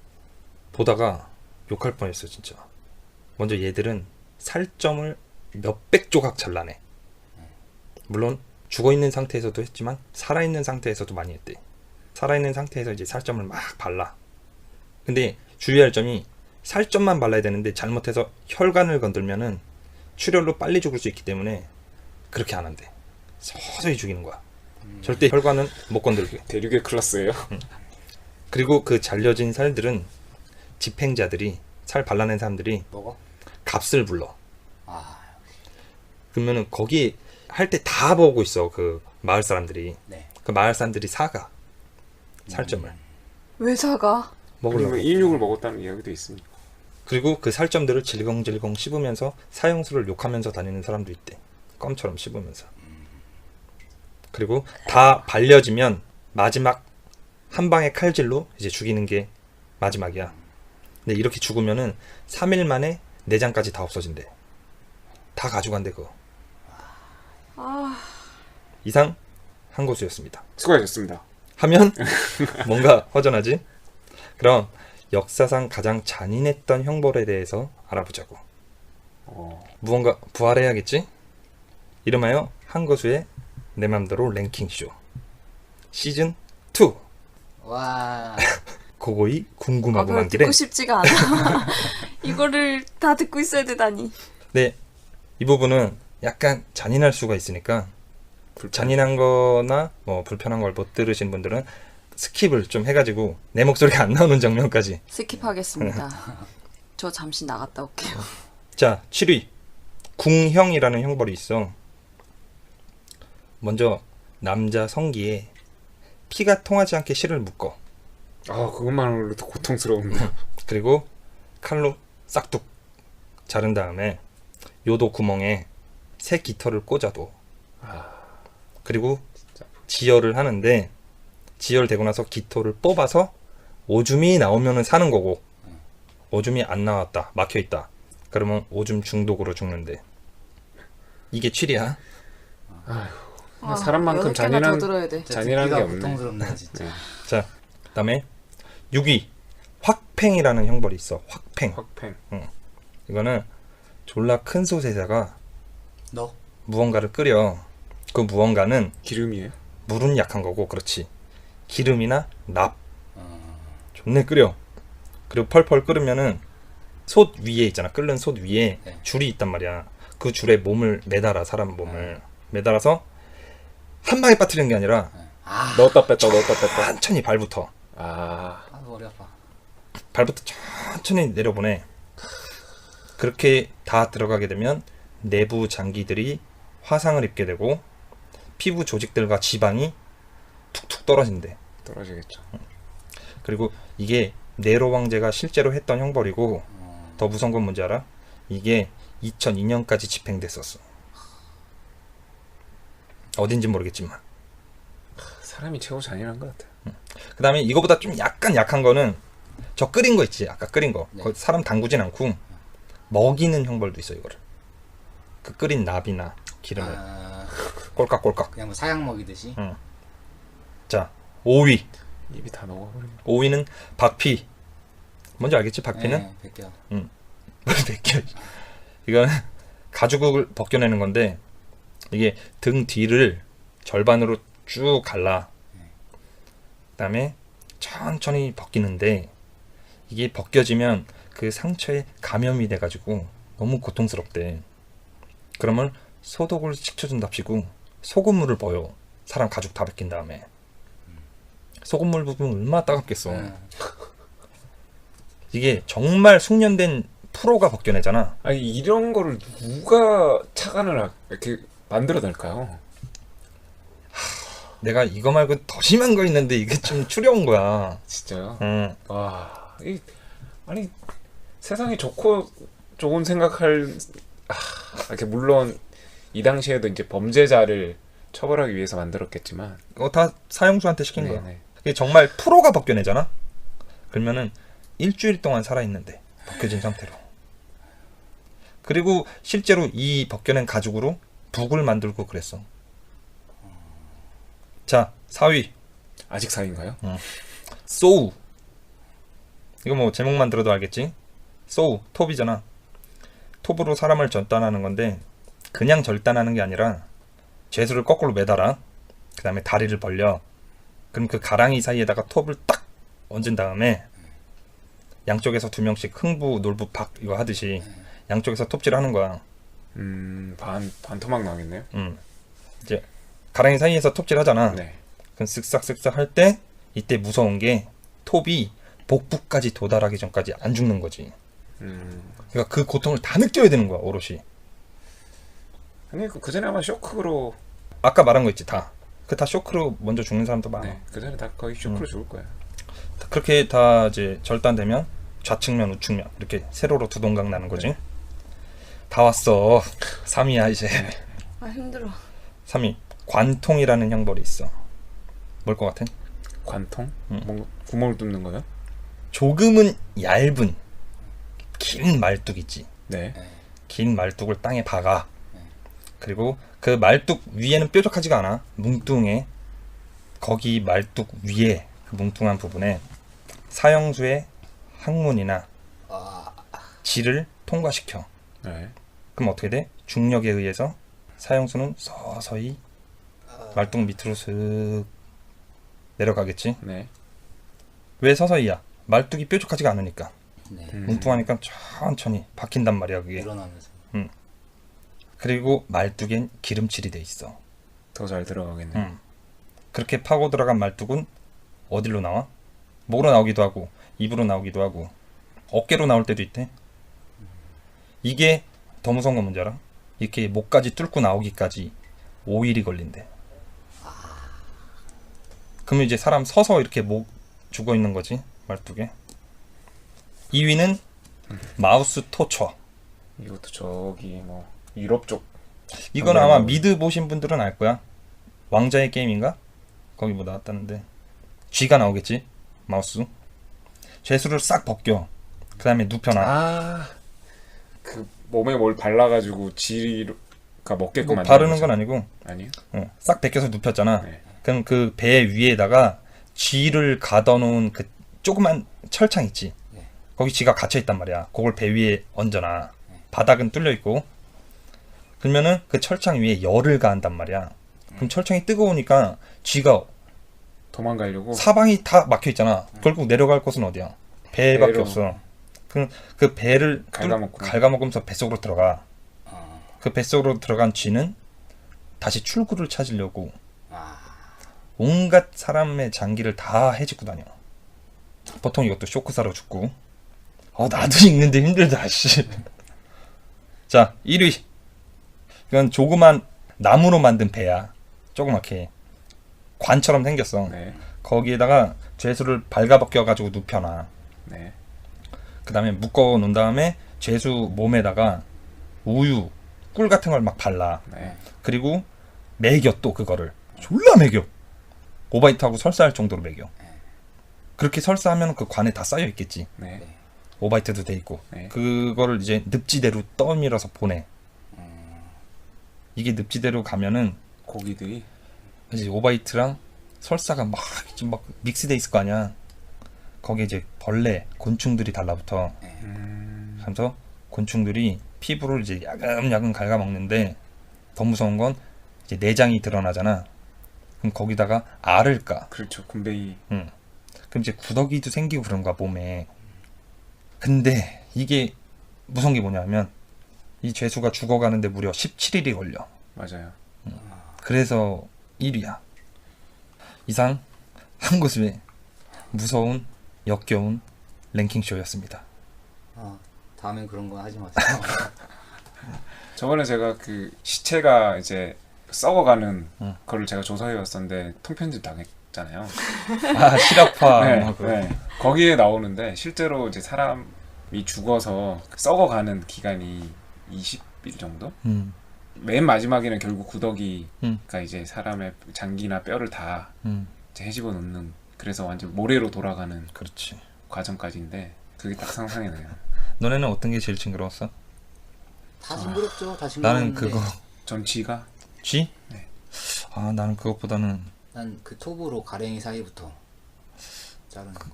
보다가 욕할 뻔했어 진짜. 먼저 얘들은 살점을 몇백 조각 잘라내. 물론 죽어있는 상태에서도 했지만 살아있는 상태에서도 많이 했대. 살아있는 상태에서 이제 살점을 막 발라. 근데 주의할 점이 살점만 발라야 되는데 잘못해서 혈관을 건들면은 출혈로 빨리 죽을 수 있기 때문에 그렇게 안 한대. 서서히 죽이는 거야. 절대 혈관은 못 건들게. 대륙의 클래스예요. 그리고 그 잘려진 살들은 집행자들이 살 발라낸 사람들이 먹어? 값을 불러. 아, 그러면은 거기 할 때 다 보고 있어. 그 마을 사람들이. 네. 그 마을 사람들이 사가 살점을 왜 사가? 먹으려고. 그리고 인육을 먹었다는 이야기도 있으니까. 그리고 그 살점들을 질겅질겅 씹으면서 사형수를 욕하면서 다니는 사람도 있대. 껌처럼 씹으면서. 그리고 다 발려지면 마지막 한 방의 칼질로 이제 죽이는 게 마지막이야. 근데 이렇게 죽으면은 3일 만에 내장까지 다 없어진대. 다 가져간대 그거. 이상 한고수였습니다. 수고하셨습니다. 하면 뭔가 허전하지? 그럼 역사상 가장 잔인했던 형벌에 대해서 알아보자고. 무언가 부활해야겠지? 이름하여 한고수의 내 맘대로 랭킹쇼 시즌 2. 와. 고고이 아, 궁금하고 별로 많길래. 듣고 싶지가 않아. 이거를 다 듣고 있어야 되다니. 네, 이 부분은 약간 잔인할 수가 있으니까 잔인한 거나 뭐 불편한 걸 못 들으신 분들은 스킵을 좀 해가지고 내 목소리가 안 나오는 장면까지. 스킵하겠습니다. 저 잠시 나갔다 올게요. 자, 7위 궁형이라는 형벌이 있어. 먼저 남자 성기에 피가 통하지 않게 실을 묶어. 아, 그것만으로도 고통스러운데. 그리고 칼로 싹둑 자른 다음에 요도 구멍에 새 깃털을 꽂아둬. 그리고 지혈을 하는데 지혈되고 나서 깃털을 뽑아서 오줌이 나오면은 사는 거고, 오줌이 안 나왔다, 막혀있다, 그러면 오줌 중독으로 죽는데. 이게 7위야. 사람만큼 여섯 개나 더 들어야 돼. 잔인한 게 없네. 고통스럽네 진짜. 자, 그 다음에 6위 확팽이라는 형벌이 있어. 확팽. 확팽. 이거는 졸라 큰 솥에다가 너 무언가를 끓여. 그 무언가는 기름이에요? 물은 약한 거고, 그렇지. 기름이나 납. 존내 끓여. 그리고 펄펄 끓으면은 솥 위에 있잖아. 끓는 솥 위에 네. 줄이 있단 말이야. 그 줄에 몸을 매달아. 사람 몸을 매달아서 한 방에 빠뜨리는 게 아니라 넣었다 뺐다 넣었다 뺐다. 천천히 발부터 아, 머리 아파. 발부터 천천히 내려보내. 그렇게 다 들어가게 되면 내부 장기들이 화상을 입게 되고 피부 조직들과 지방이 툭툭 떨어진대. 떨어지겠죠. 그리고 이게 네로 왕제가 실제로 했던 형벌이고, 더 무서운 건 뭔지 알아? 이게 2002년까지 집행됐었어. 어딘지 모르겠지만. 사람이 최고 잔인한 것 같아. 그 다음에 이거보다 좀 약간 약한 거는 저 끓인 거 있지. 아까 끓인 거. 네. 거기 사람 담그진 않고 먹이는 형벌도 있어. 이거를 그 끓인 납이나 기름을 꼴깍꼴깍. 그냥 뭐 사양 먹이듯이. 자, 5위. 입이 다 녹아버리네. 5위는 박피. 뭔지 알겠지? 박피는? 네, 벗겨. 벗겨. 이건 가죽을 벗겨내는 건데, 이게 등 뒤를 절반으로 쭉 갈라. 그 다음에 천천히 벗기는데, 이게 벗겨지면 그 상처에 감염이 돼가지고 너무 고통스럽대. 그러면 소독을 시켜준답시고 소금물을 버요. 사람 가죽 다 벗긴 다음에. 소금물 부으면 얼마나 따갑겠어. 이게 정말 숙련된 프로가 벗겨내잖아. 아니 이런 거를 누가 착안을 이렇게 만들어낼까요? 내가 이거 말고 더 심한 거 있는데 이게 좀 추려온 거야. 진짜요? 응. 와, 아니 세상이 좋고 좋은 생각할 이렇게 물론 이 당시에도 이제 범죄자를 처벌하기 위해서 만들었겠지만 이거 다 사형수한테 시킨 거야. 네네. 이게 정말 프로가 벗겨내잖아. 그러면은 일주일 동안 살아있는데 벗겨진 상태로. 그리고 실제로 이 벗겨낸 가죽으로 북을 만들고 그랬어. 자, 4위 아직 사인가요? 소우. 이거 뭐 제목만 들어도 알겠지? 소우, 톱이잖아. 톱으로 사람을 절단하는 건데 그냥 절단하는 게 아니라 죄수를 거꾸로 매달아. 그 다음에 다리를 벌려. 그럼 그 가랑이 사이에다가 톱을 딱 얹은 다음에 양쪽에서 2명씩 흥부, 놀부, 박 이거 하듯이 양쪽에서 톱질을 하는 거야. 반토막 나겠네요. 이제 가랑이 사이에서 톱질 하잖아. 네. 그럼 쓱싹쓱싹 할 때 이때 무서운 게 톱이 복부까지 도달하기 전까지 안 죽는 거지. 그러니까 그 고통을 다 느껴야 되는 거야, 오롯이. 아니 그 전에 아마 쇼크로 아까 말한 거 있지, 다. 그 다 쇼크로 먼저 죽는 사람도 많아. 네, 그 전에 다 거의 쇼크로 죽을 거예요. 그렇게 다 이제 절단되면 좌측면, 우측면 이렇게 세로로 두 동강 나는 거지. 다 왔어. 3위야 이제. 아 힘들어. 3위 관통이라는 형벌이 있어. 뭘 것 같아? 관통? 뭔가 구멍을 뚫는 거요? 조금은 얇은 긴 말뚝 있지. 네. 긴 말뚝을 땅에 박아. 그리고 그 말뚝 위에는 뾰족하지가 않아. 뭉뚱해. 거기 말뚝 위에 그 뭉뚱한 부분에 사형수의 항문이나 질을 통과시켜. 네. 그럼 어떻게 돼? 중력에 의해서 사형수는 서서히 말뚝 밑으로 슥 내려가겠지. 네. 왜 서서히야? 말뚝이 뾰족하지가 않으니까. 네. 뭉뚱하니까 천천히 박힌단 말이야 그게. 늘어나면서. 그리고 말뚝엔 기름칠이 돼 있어. 더 잘 들어가겠네. 그렇게 파고 들어간 말뚝은 어디로 나와? 목으로 나오기도 하고 입으로 나오기도 하고 어깨로 나올 때도 있대. 이게 더 무서운 건 뭔지 알아? 이렇게 목까지 뚫고 나오기까지 5일이 걸린대. 그러면 이제 사람 서서 이렇게 목 죽어 있는 거지, 말뚝에. 2위는 마우스 토처. 이것도 저기 뭐 유럽 쪽. 이건 아마 미드 보신 분들은 알 거야. 왕자의 게임인가? 거기 뭐 나왔다는데 쥐가 나오겠지, 마우스. 죄수를 싹 벗겨. 그 다음에 눕혀놔. 그 몸에 뭘 발라가지고 쥐가 먹게끔 뭐 만드는 바르는 거죠? 건 아니고 아니요? 싹 벗겨서 눕혔잖아. 네. 그럼 그 배 위에다가 쥐를 가둬놓은 그 조그만 철창 있지. 네. 거기 쥐가 갇혀 있단 말이야. 그걸 배 위에 얹어놔. 바닥은 뚫려 있고. 그러면은 그 철창 위에 열을 가한단 말이야. 그럼 철창이 뜨거우니까 쥐가 도망가려고. 사방이 다 막혀 있잖아. 결국 내려갈 곳은 어디야? 배밖에 배로. 없어. 그 배를 갉아먹으면서 뱃속으로 들어가. 그 뱃속으로 들어간 쥐는 다시 출구를 찾으려고 온갖 사람의 장기를 다 헤집고 다녀. 보통 이것도 쇼크사로 죽고. 나도 읽는데 힘들다, 씨. 자, 1위. 이건 조그만 나무로 만든 배야. 조그맣게. 관처럼 생겼어. 네. 거기에다가 죄수를 발가벗겨가지고 눕혀놔. 네. 그 다음에 묶어 놓은 다음에 죄수 몸에다가 우유, 꿀 같은 걸 막 발라. 네. 그리고 매겨 또 그거를. 졸라 매겨. 오바이트하고 설사할 정도로 매겨. 그렇게 설사하면 그 관에 다 쌓여 있겠지. 네. 오바이트도 돼 있고. 네. 그거를 이제 늪지대로 떠밀어서 보내. 이게 늪지대로 가면은 고기들이. 이제 오바이트랑 설사가 막 믹스돼 있을 거 아니야. 거기에 이제 벌레, 곤충들이 달라붙어. 그래서 곤충들이 피부를 이제 야금야금 갉아먹는데 더 무서운 건 이제 내장이 드러나잖아. 그럼 거기다가 알을 까. 그렇죠. 군뱅이. 그럼 이제 구더기도 생기고 그런 거야, 몸에. 근데 이게 무서운 게 뭐냐면 이 죄수가 죽어가는데 무려 17일이 걸려. 맞아요. 그래서 1위야. 이상 한국의 무서운 역겨운 랭킹쇼였습니다. 다음엔 그런 거 하지 마세요. 저번에 제가 그 시체가 이제 썩어가는 거를 제가 조사해왔었는데 통편집 당했잖아요. 실업화. 네, 네. 거기에 나오는데 실제로 이제 사람이 죽어서 썩어가는 기간이 20일 정도? 맨 마지막에는 결국 구더기가 이제 사람의 장기나 뼈를 다 이제 헤집어 놓는, 그래서 완전 모래로 돌아가는 그렇지. 과정까지인데 그게 딱 상상이 나요. 너네는 어떤 게 제일 징그러웠어? 다 징그럽죠. 다 나는 징그러운데. 그거 전 쥐가. 쥐? 네. 나는 그것보다는 난 그 톱으로 가랭이 사이부터 자르는 거.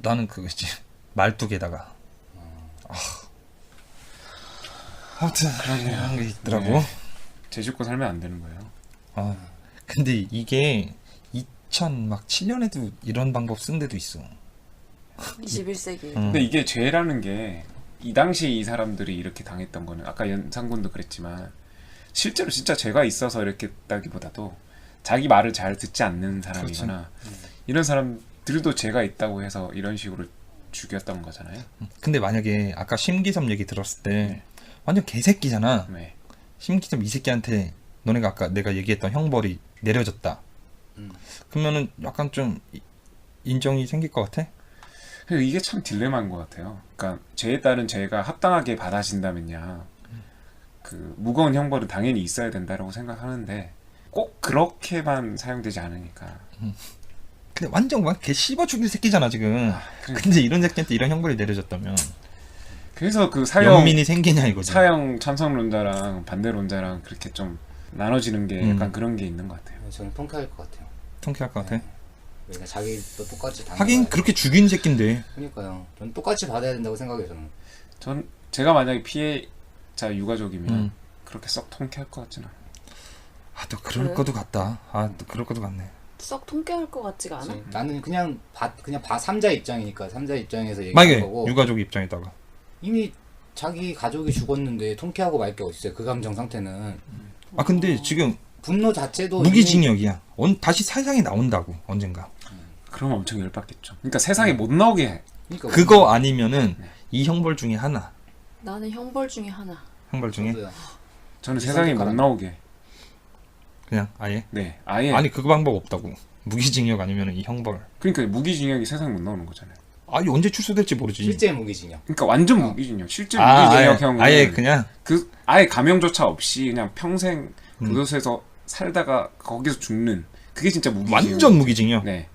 나는 그거지. 말뚝에다가. 아무튼 그런 게 있더라고. 네. 제 죽고 살면 안 되는 거예요. 근데 이게 2007년에도 이런 방법 쓴 데도 있어. 21세기. 근데 이게 죄라는 게 이 당시 이 사람들이 이렇게 당했던 거는 아까 연상군도 그랬지만 실제로 진짜 죄가 있어서 이렇게 했다기보다도 자기 말을 잘 듣지 않는 사람이거나 이런 사람들도 죄가 있다고 해서 이런 식으로 죽였던 거잖아요. 근데 만약에 아까 심기섭 얘기 들었을 때 네. 완전 개새끼잖아. 네. 심기섭 이 새끼한테 너네가 아까 내가 얘기했던 형벌이 내려졌다. 그러면은 약간 좀 인정이 생길 것 같아? 그래서 이게 참 딜레마인 것 같아요. 그러니까 죄에 따른 죄가 합당하게 받아진다면야 그 무거운 형벌은 당연히 있어야 된다라고 생각하는데 꼭 그렇게만 사용되지 않으니까. 근데 완전 막 개 씹어 죽일 새끼잖아 지금. 그러니까. 근데 이런 새끼한테 이런 형벌이 내려졌다면 그래서 그 사형 연민이 생기냐 이거지. 사형 찬성론자랑 반대론자랑 그렇게 좀 나눠지는 게 약간 그런 게 있는 것 같아요. 저는 통쾌할 것 같아요. 통쾌할 것 같아. 왜냐 자기도 똑같이 당해봐야 하긴 그렇게 죽인 새끼인데. 그러니까요. 저는 똑같이 받아야 된다고 생각해요. 저는. 제가 만약에 피해자 유가족이면 그렇게 썩 통쾌할 것 같진 않아요. 또 그럴 그래? 것도 같다. 또 그럴 것도 같네. 썩 통쾌할 것 같지가 않아? 나는 그냥 삼자 입장이니까 삼자 입장에서 얘기하는 만약에 거고 유가족 입장에다가 이미 자기 가족이 죽었는데 통쾌하고 말 게 어딨어요. 그 감정 상태는. 근데 지금 분노 자체도 무기징역이야. 다시 세상에 나온다고 언젠가. 그러면 엄청 열받겠죠. 그러니까 세상에 못 나오게 해. 그러니까 그거 아니면은 이 형벌 중에 하나. 나는 형벌 중에 하나. 형벌 중에 저도요. 저는 세상에 못 나오게 해. 그냥 아예. 네, 아예. 아니 그 방법 없다고. 무기징역 아니면은 이 형벌. 그러니까 무기징역이 세상에 못 나오는 거잖아요. 언제 출소될지 모르지. 실제 무기징역. 그러니까 완전 무기징역. 실제 무기징역형은 아예 그냥 아예 감형조차 없이 그냥 평생 교도소에서 살다가 거기서 죽는, 그게 진짜 무기징역. 완전 무기징역. 네.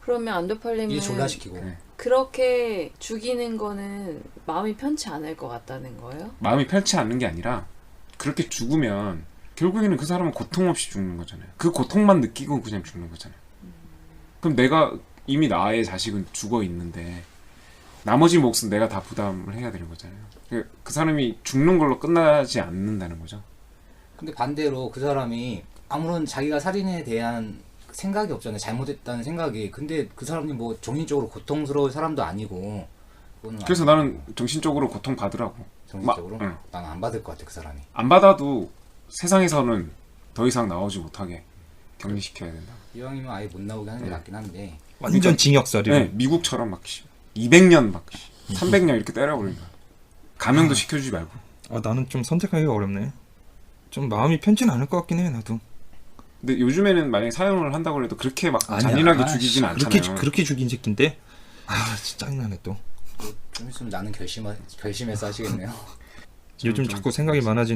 그러면 안도팔님은 일 졸라시키고. 네. 그렇게 죽이는 거는 마음이 편치 않을 것 같다는 거예요? 마음이 편치 않는 게 아니라 그렇게 죽으면 결국에는 그 사람은 고통 없이 죽는 거잖아요. 그 고통만 느끼고 그냥 죽는 거잖아요. 그럼 내가 이미 나의 자식은 죽어 있는데 나머지 몫은 내가 다 부담을 해야 되는 거잖아요. 그 사람이 죽는 걸로 끝나지 않는다는 거죠. 근데 반대로 그 사람이 아무런 자기가 살인에 대한 생각이 없잖아요. 잘못했다는 생각이. 근데 그 사람이 뭐 정신적으로 고통스러울 사람도 아니고. 그래서 나는 정신적으로 고통 받으라고. 정신적으로? 응. 나는 안 받을 것 같아, 그 사람이. 안 받아도 세상에서는 더 이상 나오지 못하게 격리시켜야 된다. 이왕이면 아예 못 나오게 하는 게 낫긴 한데. 완전 징역살이로. 네, 미국처럼 막 200년 막 300년 이렇게 때려버린다. 감형도 시켜주지 말고. 나는 좀 선택하기가 어렵네. 좀 마음이 편치는 않을 것 같긴 해, 나도. 근데 요즘에는 만약에 사형을 한다고 해도 그렇게 막 아니야. 잔인하게 죽이진 않잖아요. 그렇게 죽인 새끼인데? 진짜 짜증나네 또. 좀 있으면 나는 결심해서 하시겠네요. 요즘 자꾸 생각이 많아지는